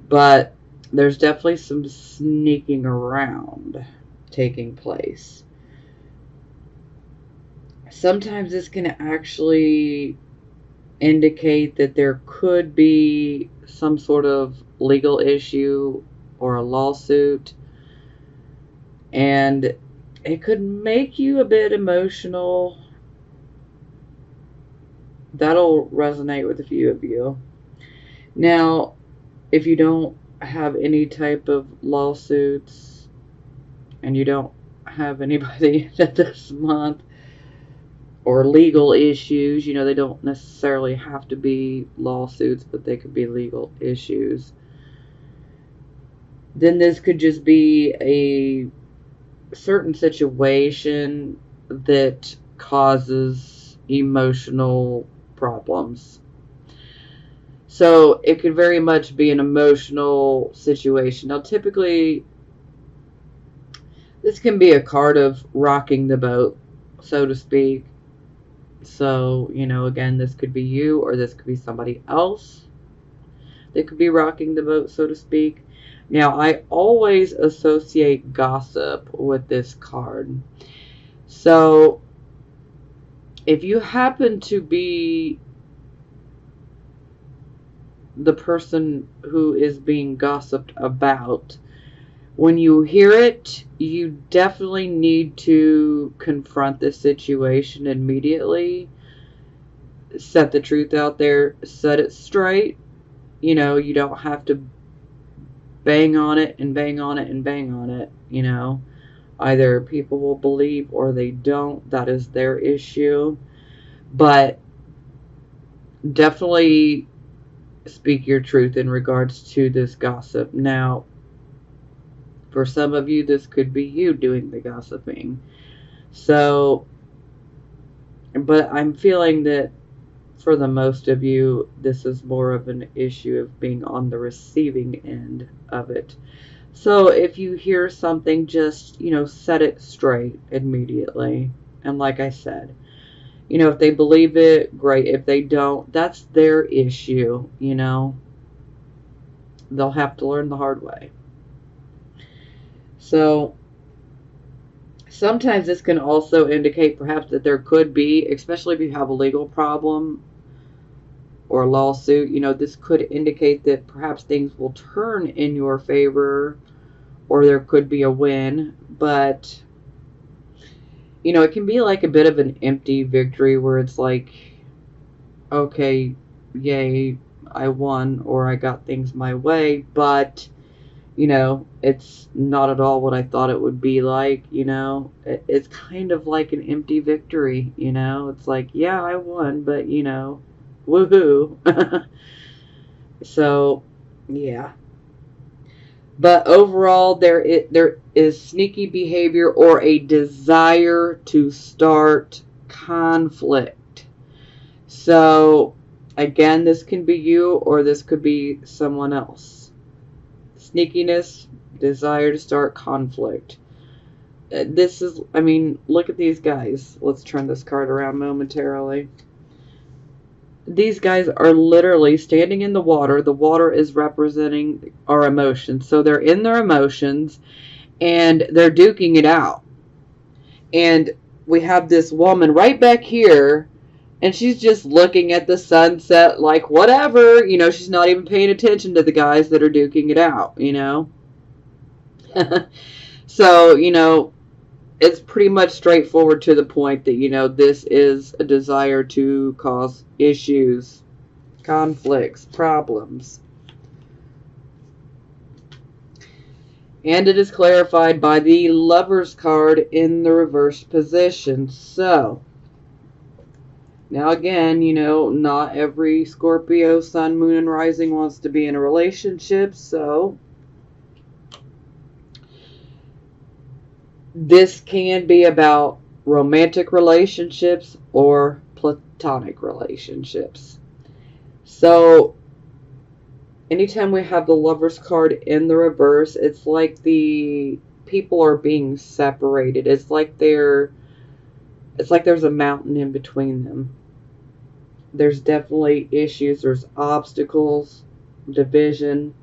but there's definitely some sneaking around taking place. Sometimes this can actually indicate that there could be some sort of legal issue or a lawsuit, and it could make you a bit emotional. That'll resonate with a few of you. Now, if you don't have any type of lawsuits and you don't have anybody this month or legal issues, you know, they don't necessarily have to be lawsuits, but they could be legal issues, then this could just be a certain situation that causes emotional problems. So it could very much be an emotional situation. Now, typically, this can be a card of rocking the boat, so to speak. So, you know, again, this could be you or this could be somebody else that could be rocking the boat, so to speak. Now, I always associate gossip with this card. So, if you happen to be the person who is being gossiped about, when you hear it, you definitely need to confront the situation immediately. Set the truth out there. Set it straight. You know, you don't have to bang on it and bang on it and bang on it, you know. Either people will believe or they don't. That is their issue. But definitely speak your truth in regards to this gossip. Now, for some of you, this could be you doing the gossiping. So, but I'm feeling that for the most of you, this is more of an issue of being on the receiving end of it. So if you hear something, just, you know, set it straight immediately. And like I said, you know, if they believe it, great. If they don't, that's their issue, you know. They'll have to learn the hard way. So sometimes this can also indicate perhaps that there could be, especially if you have a legal problem or a lawsuit, you know, this could indicate that perhaps things will turn in your favor or there could be a win. But, you know, it can be like a bit of an empty victory where it's like, okay, yay, I won or I got things my way, but, you know, it's not at all what I thought it would be like, you know. It's kind of like an empty victory, you know. It's like, yeah, I won, but, you know, woohoo. So, yeah. But overall, there is sneaky behavior or a desire to start conflict. So, again, this can be you or this could be someone else. Sneakiness, desire to start conflict. This is, I mean, look at these guys. Let's turn this card around momentarily. These guys are literally standing in the water. The water is representing our emotions. So they're in their emotions and they're duking it out. And we have this woman right back here, and she's just looking at the sunset like whatever. She's not even paying attention to the guys that are duking it out, So, it's pretty much straightforward to the point that, this is a desire to cause issues, conflicts, problems. And it is clarified by the Lover's card in the reverse position. So, now again, not every Scorpio, Sun, Moon, and Rising wants to be in a relationship. So, this can be about romantic relationships or platonic relationships. So, anytime we have the Lover's card in the reverse, it's like the people are being separated. It's like there's a mountain in between them. There's definitely issues. There's obstacles, division.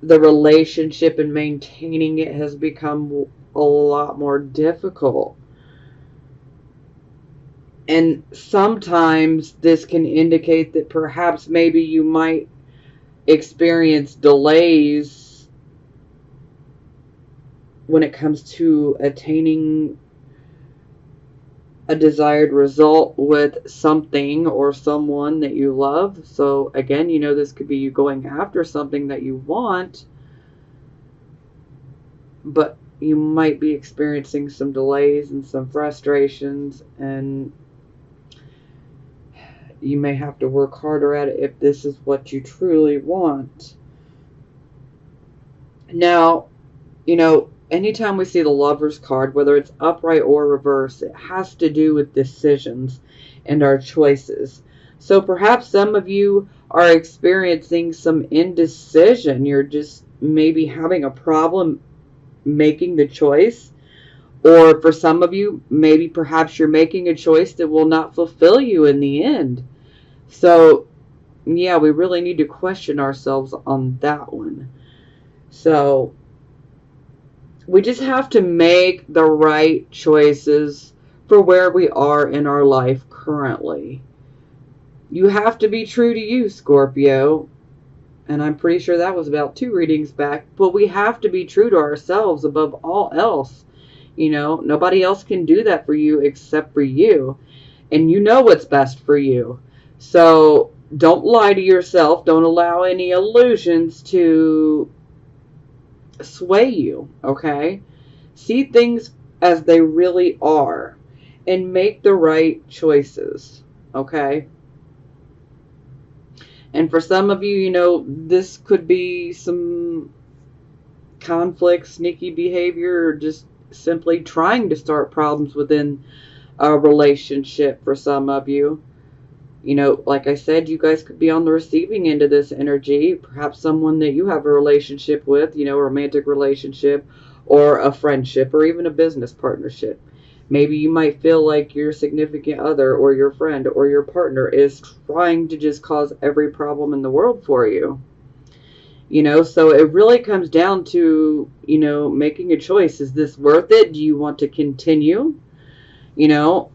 The relationship and maintaining it has become a lot more difficult. And sometimes this can indicate that perhaps maybe you might experience delays when it comes to attaining a desired result with something or someone that you love. So again, this could be you going after something that you want, but you might be experiencing some delays and some frustrations, and you may have to work harder at it if this is what you truly want. Now, anytime we see the Lover's card, whether it's upright or reverse, it has to do with decisions and our choices. So perhaps some of you are experiencing some indecision. You're just maybe having a problem making the choice. Or for some of you, maybe perhaps you're making a choice that will not fulfill you in the end. So, yeah, we really need to question ourselves on that one. So, we just have to make the right choices for where we are in our life currently. You have to be true to you, Scorpio. And I'm pretty sure that was about 2 readings back. But we have to be true to ourselves above all else. Nobody else can do that for you except for you. And you know what's best for you. So don't lie to yourself. Don't allow any illusions to sway you, okay? See things as they really are and make the right choices, okay? And for some of you, this could be some conflict, sneaky behavior, or just simply trying to start problems within a relationship for some of you. Like I said, you guys could be on the receiving end of this energy. Perhaps someone that you have a relationship with, a romantic relationship or a friendship or even a business partnership. Maybe you might feel like your significant other or your friend or your partner is trying to just cause every problem in the world for you. So it really comes down to, making a choice. Is this worth it? Do you want to continue? You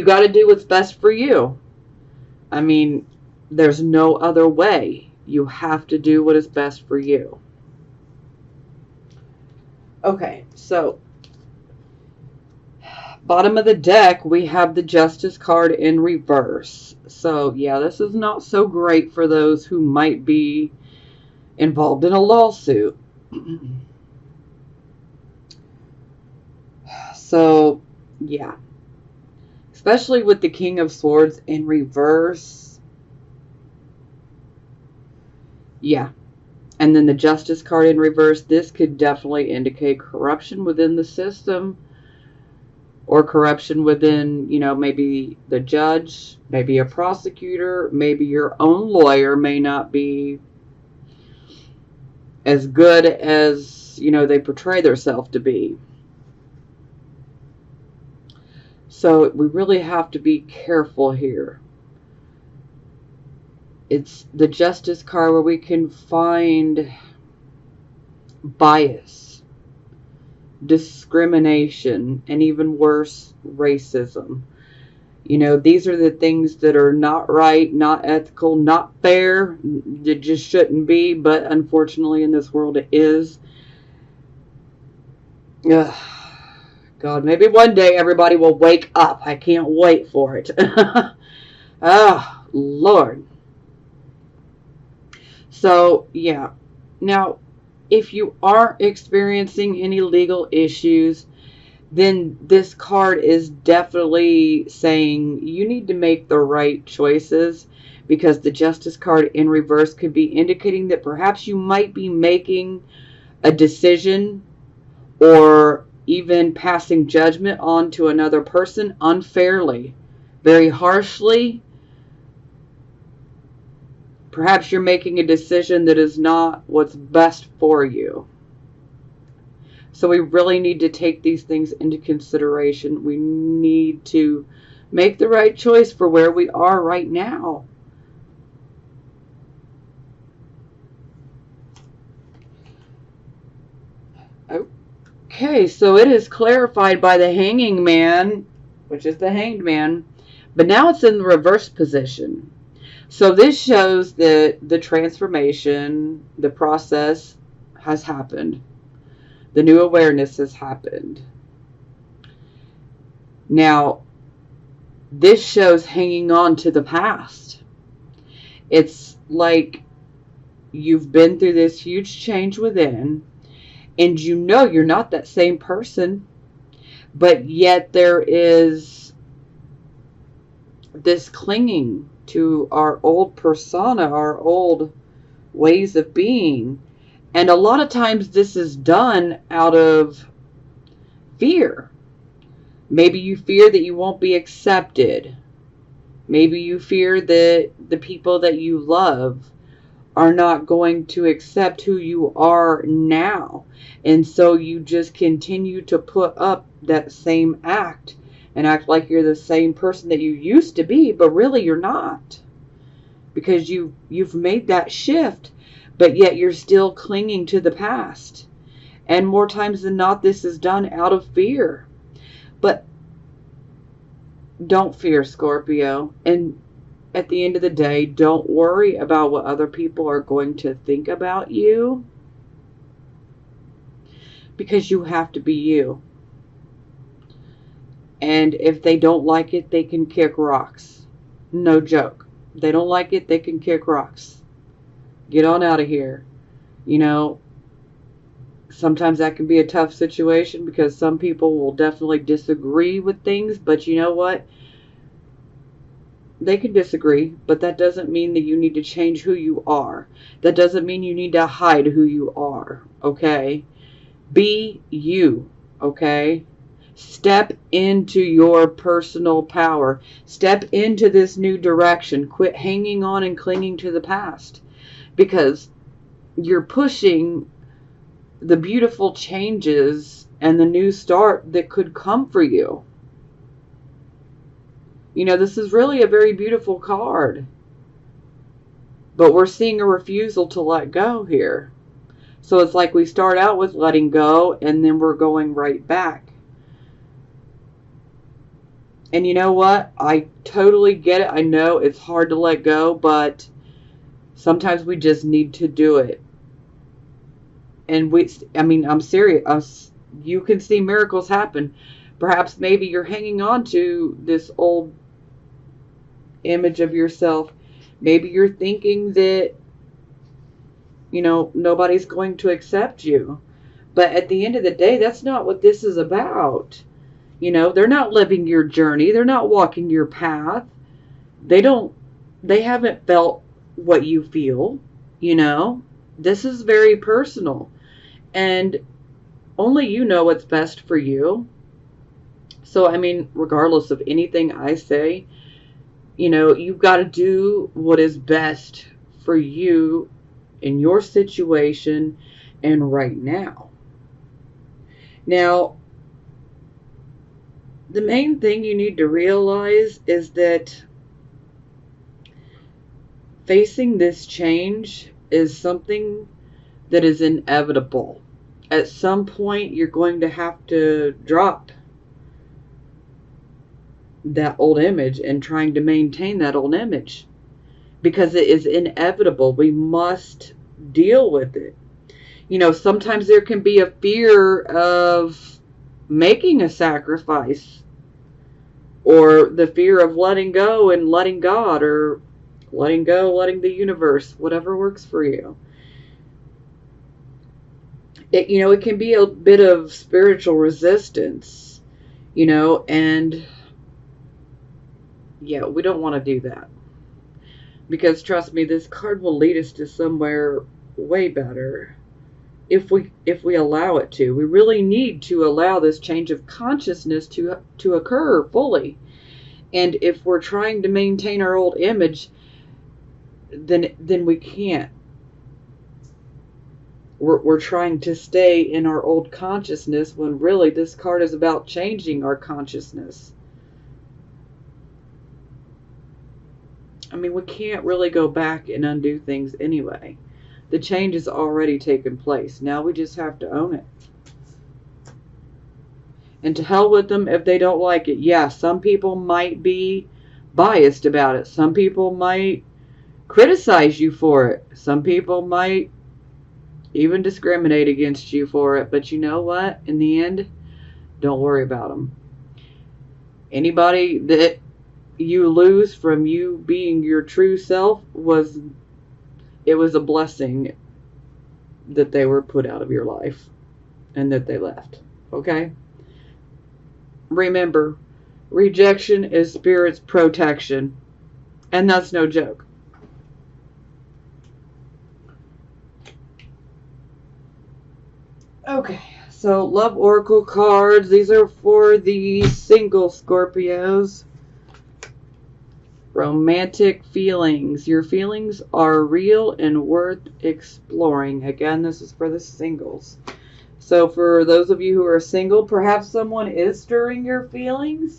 got to do what's best for you. I mean, there's no other way. You have to do what is best for you. Okay, so bottom of the deck, we have the Justice card in reverse. So, yeah, this is not so great for those who might be involved in a lawsuit. So, yeah. Especially with the King of Swords in reverse. Yeah. And then the Justice card in reverse. This could definitely indicate corruption within the system. Or corruption within, maybe the judge, maybe a prosecutor, maybe your own lawyer may not be as good as as, you know, they portray themselves to be. So we really have to be careful here. It's the Justice card where we can find bias, discrimination, and even worse, racism. You know, these are the things that are not right, not ethical, not fair. It just shouldn't be, but unfortunately in this world it is. Ugh. God, maybe one day everybody will wake up. I can't wait for it. Oh, Lord. So, yeah. Now, if you aren't experiencing any legal issues, then this card is definitely saying you need to make the right choices, because the Justice card in reverse could be indicating that perhaps you might be making a decision or even passing judgment on to another person unfairly, very harshly. Perhaps you're making a decision that is not what's best for you. So we really need to take these things into consideration. We need to make the right choice for where we are right now. Okay, so it is clarified by the Hanging Man, which is the Hanged Man, but now it's in the reverse position. So this shows that the transformation, the process has happened. The new awareness has happened. Now, this shows hanging on to the past. It's like you've been through this huge change within, and you know you're not that same person, but yet there is this clinging to our old persona, our old ways of being. And a lot of times this is done out of fear. Maybe you fear that you won't be accepted. Maybe you fear that the people that you love are not going to accept who you are now. And so you just continue to put up that same act and act like you're the same person that you used to be, but really you're not. Because you've made that shift, but yet you're still clinging to the past. And more times than not, this is done out of fear. But don't fear, Scorpio. And at the end of the day, don't worry about what other people are going to think about you, because you have to be you. And if they don't like it, they can kick rocks. No joke. They don't like it, they can kick rocks. Get on out of here. You know, sometimes that can be a tough situation because some people will definitely disagree with things, but you know what? They can disagree, but that doesn't mean that you need to change who you are. That doesn't mean you need to hide who you are, okay? Be you, okay? Step into your personal power. Step into this new direction. Quit hanging on and clinging to the past, because you're pushing the beautiful changes and the new start that could come for you. You know, this is really a very beautiful card, but we're seeing a refusal to let go here. So it's like we start out with letting go and then we're going right back. And you know what? I totally get it. I know it's hard to let go, but sometimes we just need to do it. And I'm serious. You can see miracles happen. Perhaps maybe you're hanging on to this old image of yourself. Maybe you're thinking that, you know, nobody's going to accept you. But at the end of the day, that's not what this is about. You know, they're not living your journey. They're not walking your path. They haven't felt what you feel, you know. This is very personal. And only you know what's best for you. So, I mean, regardless of anything I say, you know, you've got to do what is best for you in your situation and right now. Now, the main thing you need to realize is that facing this change is something that is inevitable. At some point, you're going to have to drop that old image and trying to maintain that old image because it is inevitable. We must deal with it. Sometimes there can be a fear of making a sacrifice, or the fear of letting go and letting God, or letting go, letting the universe, whatever works for you. It can be a bit of spiritual resistance, and yeah, we don't want to do that. Because trust me, this card will lead us to somewhere way better if we allow it to. We really need to allow this change of consciousness to occur fully. And if we're trying to maintain our old image, then we can't. We're trying to stay in our old consciousness when really this card is about changing our consciousness. I mean, we can't really go back and undo things anyway. The change has already taken place. Now we just have to own it. And to hell with them if they don't like it. Yeah, some people might be biased about it. Some people might criticize you for it. Some people might even discriminate against you for it. But you know what? In the end, don't worry about them. Anybody that you lose from you being your true self was a blessing that they were put out of your life and that they left. Okay? Remember, rejection is spirit's protection. And that's no joke. Okay, so love oracle cards. These are for the single Scorpios. Romantic feelings. Your feelings are real and worth exploring. Again, this is for the singles. So for those of you who are single, perhaps someone is stirring your feelings.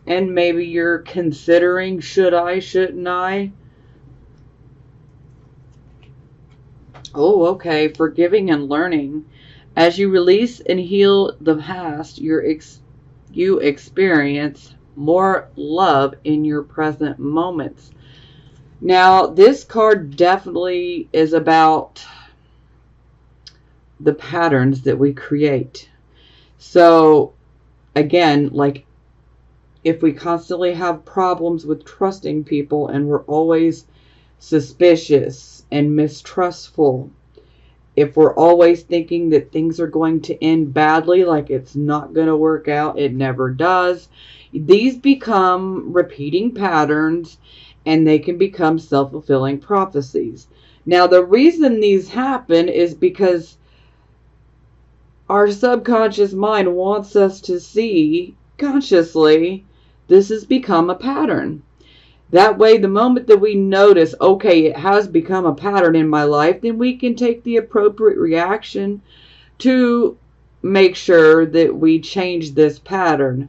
And maybe you're considering, should I, shouldn't I? Oh, okay. Forgiving and learning. As you release and heal the past, you experience more love in your present moments. Now, this card definitely is about the patterns that we create. So, again, like if we constantly have problems with trusting people and we're always suspicious and mistrustful, if we're always thinking that things are going to end badly, like it's not going to work out, it never does, these become repeating patterns and they can become self-fulfilling prophecies. Now, the reason these happen is because our subconscious mind wants us to see consciously this has become a pattern. That way, the moment that we notice, okay, it has become a pattern in my life, then we can take the appropriate reaction to make sure that we change this pattern.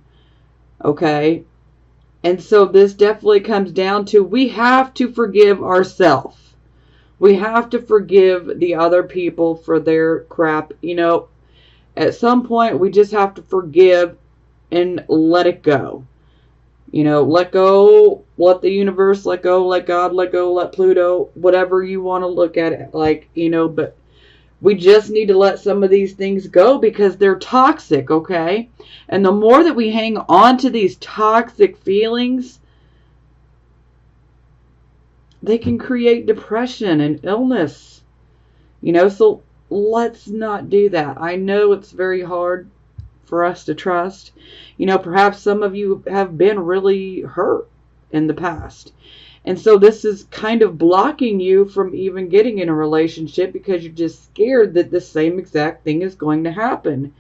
Okay? And so this definitely comes down to we have to forgive ourselves. We have to forgive the other people for their crap. At some point, we just have to forgive and let it go. Let go, let the universe, let go, let God, let go, let Pluto, whatever you want to look at it like, but we just need to let some of these things go because they're toxic, okay? And the more that we hang on to these toxic feelings, they can create depression and illness, so let's not do that. I know it's very hard for us to trust. Perhaps some of you have been really hurt in the past. And so this is kind of blocking you from even getting in a relationship because you're just scared that the same exact thing is going to happen.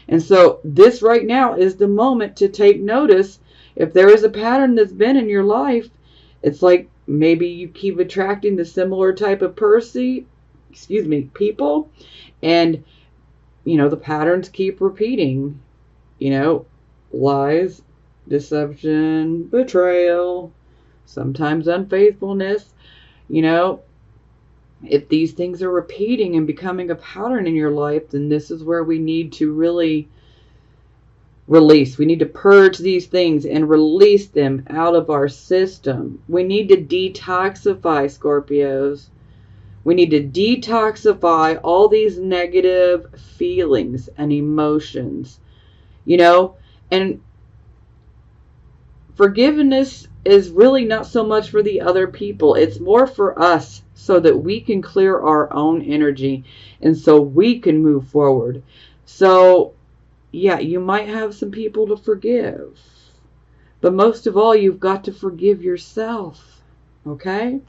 And so this right now is the moment to take notice. If there is a pattern that's been in your life, it's like maybe you keep attracting the similar type of people, and the patterns keep repeating. Lies, deception, betrayal, sometimes unfaithfulness. You know, if these things are repeating and becoming a pattern in your life, then this is where we need to really release. We need to purge these things and release them out of our system. We need to detoxify, Scorpios. We need to detoxify all these negative feelings and emotions, and forgiveness is really not so much for the other people. It's more for us so that we can clear our own energy and so we can move forward. So, yeah, you might have some people to forgive. But most of all, you've got to forgive yourself. Okay?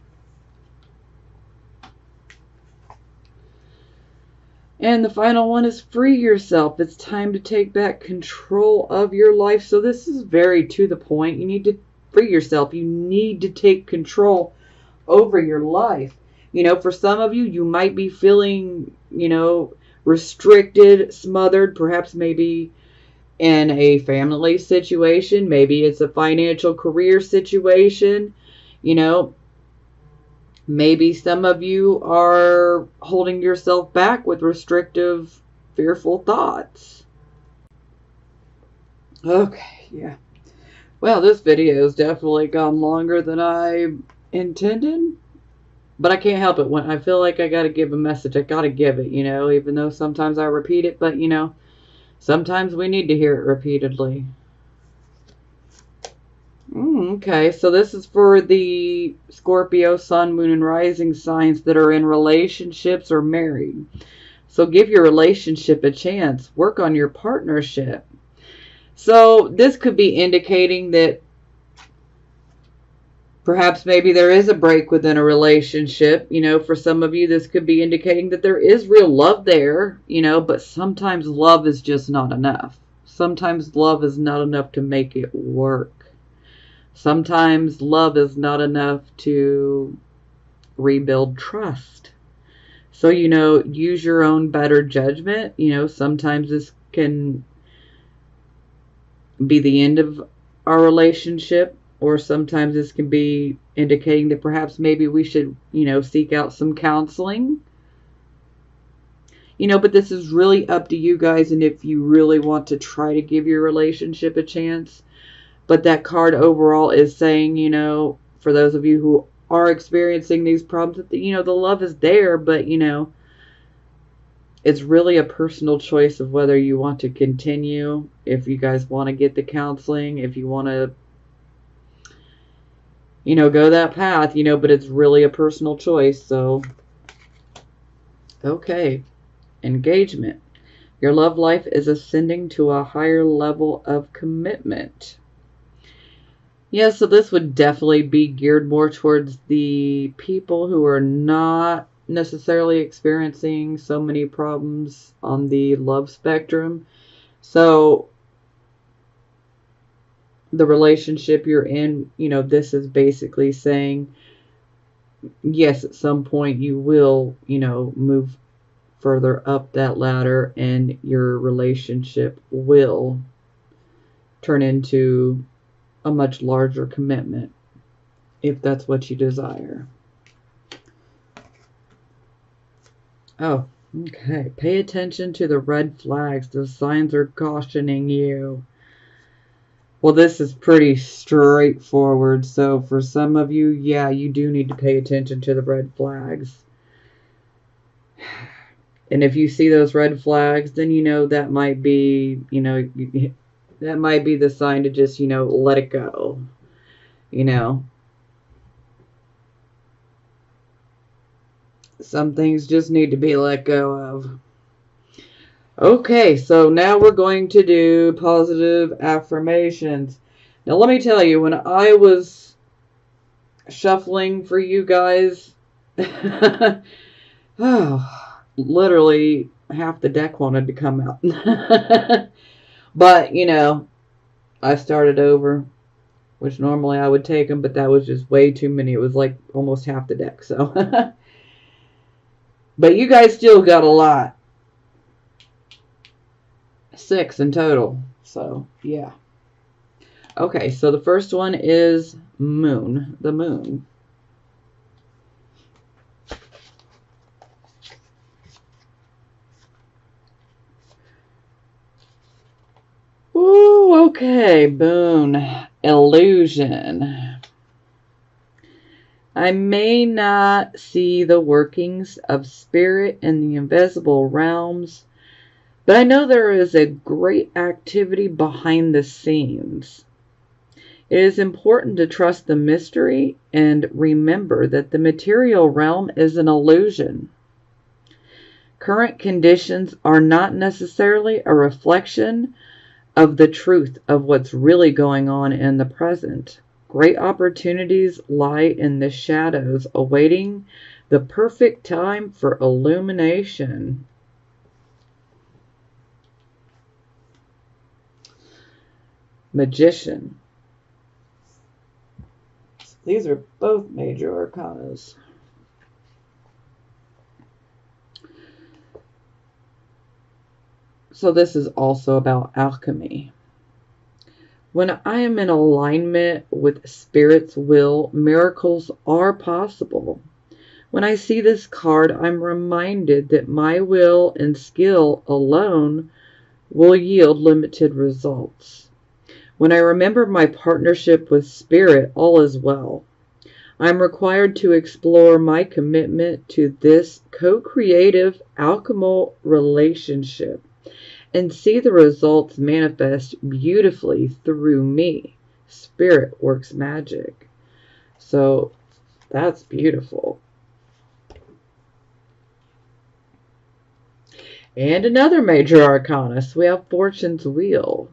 And the final one is free yourself. It's time to take back control of your life. So this is very to the point. You need to free yourself. You need to take control over your life. For some of you, you might be feeling, restricted, smothered, perhaps maybe in a family situation. Maybe it's a financial career situation. Maybe some of you are holding yourself back with restrictive, fearful thoughts. Okay, yeah. Well, this video has definitely gone longer than I intended. But I can't help it. When I feel like I got to give a message, I got to give it, even though sometimes I repeat it. But, sometimes we need to hear it repeatedly. Okay, so this is for the Scorpio, Sun, Moon, and Rising signs that are in relationships or married. So give your relationship a chance. Work on your partnership. So this could be indicating that perhaps maybe there is a break within a relationship. For some of you, this could be indicating that there is real love there, but sometimes love is just not enough. Sometimes love is not enough to make it work. Sometimes love is not enough to rebuild trust. So, use your own better judgment. Sometimes this can be the end of our relationship, or sometimes this can be indicating that perhaps maybe we should, seek out some counseling. But this is really up to you guys, and if you really want to try to give your relationship a chance. But that card overall is saying, for those of you who are experiencing these problems, that the love is there, but, it's really a personal choice of whether you want to continue, if you guys want to get the counseling, if you want to, go that path, but it's really a personal choice. So, okay, engagement. Your love life is ascending to a higher level of commitment. Yeah, so this would definitely be geared more towards the people who are not necessarily experiencing so many problems on the love spectrum. So the relationship you're in, this is basically saying, yes, at some point you will, move further up that ladder and your relationship will turn into a much larger commitment, if that's what you desire. Oh, okay. Pay attention to the red flags. The signs are cautioning you. Well, this is pretty straightforward. So for some of you, yeah, you do need to pay attention to the red flags. And if you see those red flags, then that might be, that might be the sign to just, let it go. Some things just need to be let go of. Okay, so now we're going to do positive affirmations. Now, let me tell you, when I was shuffling for you guys, literally half the deck wanted to come out. But, I started over, which normally I would take them, but that was just way too many. It was like almost half the deck, so. But you guys still got a lot. 6 in total. So, yeah. Okay, so the first one is moon. The moon. Ooh, okay, moon. Illusion. I may not see the workings of spirit in the invisible realms, but I know there is a great activity behind the scenes. It is important to trust the mystery and remember that the material realm is an illusion. Current conditions are not necessarily a reflection of the truth of what's really going on in the present. Great opportunities lie in the shadows, awaiting the perfect time for illumination. Magician. These are both major arcanas. So this is also about alchemy. When I am in alignment with Spirit's will, miracles are possible. When I see this card, I'm reminded that my will and skill alone will yield limited results. When I remember my partnership with Spirit, all is well. I'm required to explore my commitment to this co-creative alchemical relationship and see the results manifest beautifully through me. Spirit works magic. So that's beautiful. And another major arcana. So we have Fortune's Wheel.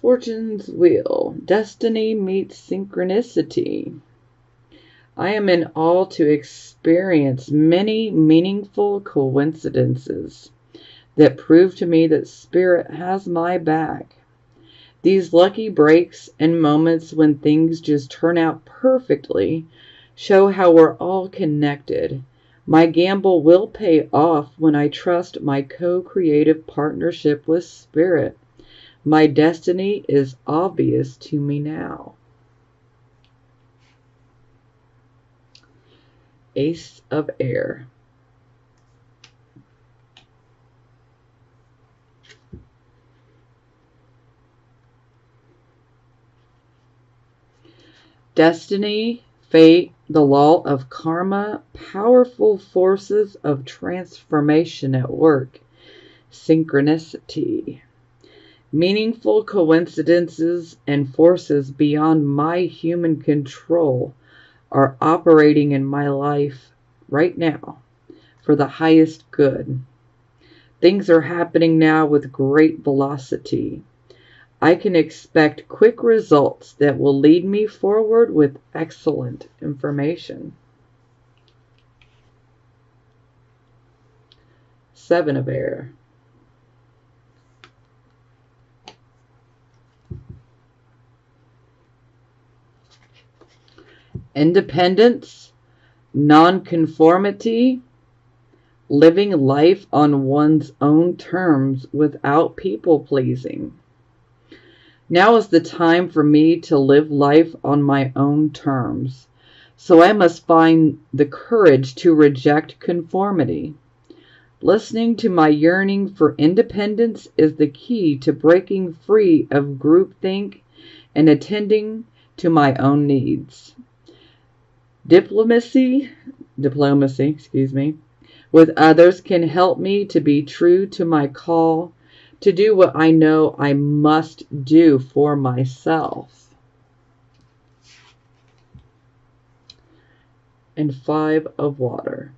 Fortune's Wheel. Destiny meets synchronicity. I am in awe to experience many meaningful coincidences that prove to me that Spirit has my back. These lucky breaks and moments when things just turn out perfectly show how we're all connected. My gamble will pay off when I trust my co-creative partnership with Spirit. My destiny is obvious to me now. Ace of Air. Destiny, fate, the law of karma, powerful forces of transformation at work, synchronicity. Meaningful coincidences and forces beyond my human control are operating in my life right now for the highest good. Things are happening now with great velocity. I can expect quick results that will lead me forward with excellent information. Seven of Air. Independence, nonconformity, living life on one's own terms without people pleasing. Now is the time for me to live life on my own terms, so I must find the courage to reject conformity. Listening to my yearning for independence is the key to breaking free of groupthink and attending to my own needs. Diplomacy, with others can help me to be true to my call, to do what I know I must do for myself. And Five of Water.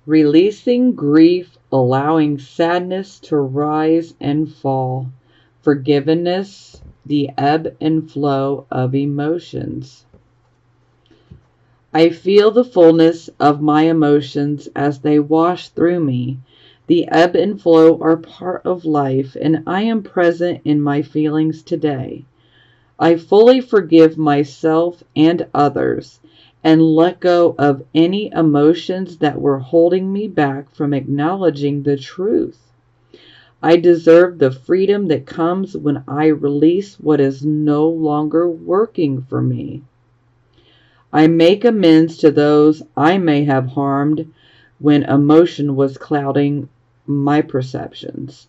Releasing grief, allowing sadness to rise and fall. Forgiveness, the ebb and flow of emotions. I feel the fullness of my emotions as they wash through me, The ebb and flow are part of life, and I am present in my feelings today. I fully forgive myself and others and let go of any emotions that were holding me back from acknowledging the truth. I deserve the freedom that comes when I release what is no longer working for me. I make amends to those I may have harmed when emotion was clouding my perceptions.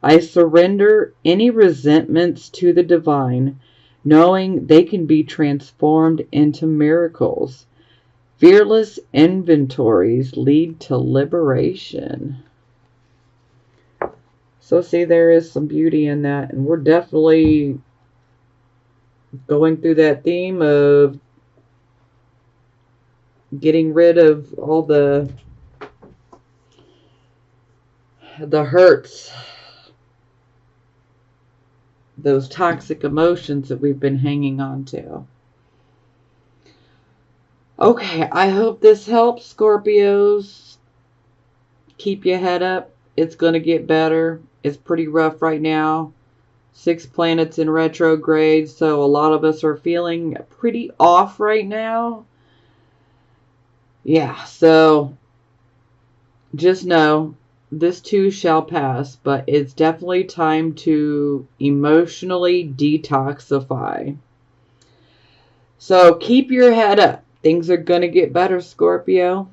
I surrender any resentments to the divine, knowing they can be transformed into miracles. Fearless inventories lead to liberation. So see, there is some beauty in that, and we're definitely going through that theme of getting rid of all the hurts, those toxic emotions that we've been hanging on to. Okay, I hope this helps, Scorpios. Keep your head up. It's going to get better. It's pretty rough right now. 6 planets in retrograde, so a lot of us are feeling pretty off right now. Yeah, so just know this too shall pass, but it's definitely time to emotionally detoxify. So keep your head up. Things are going to get better, Scorpio.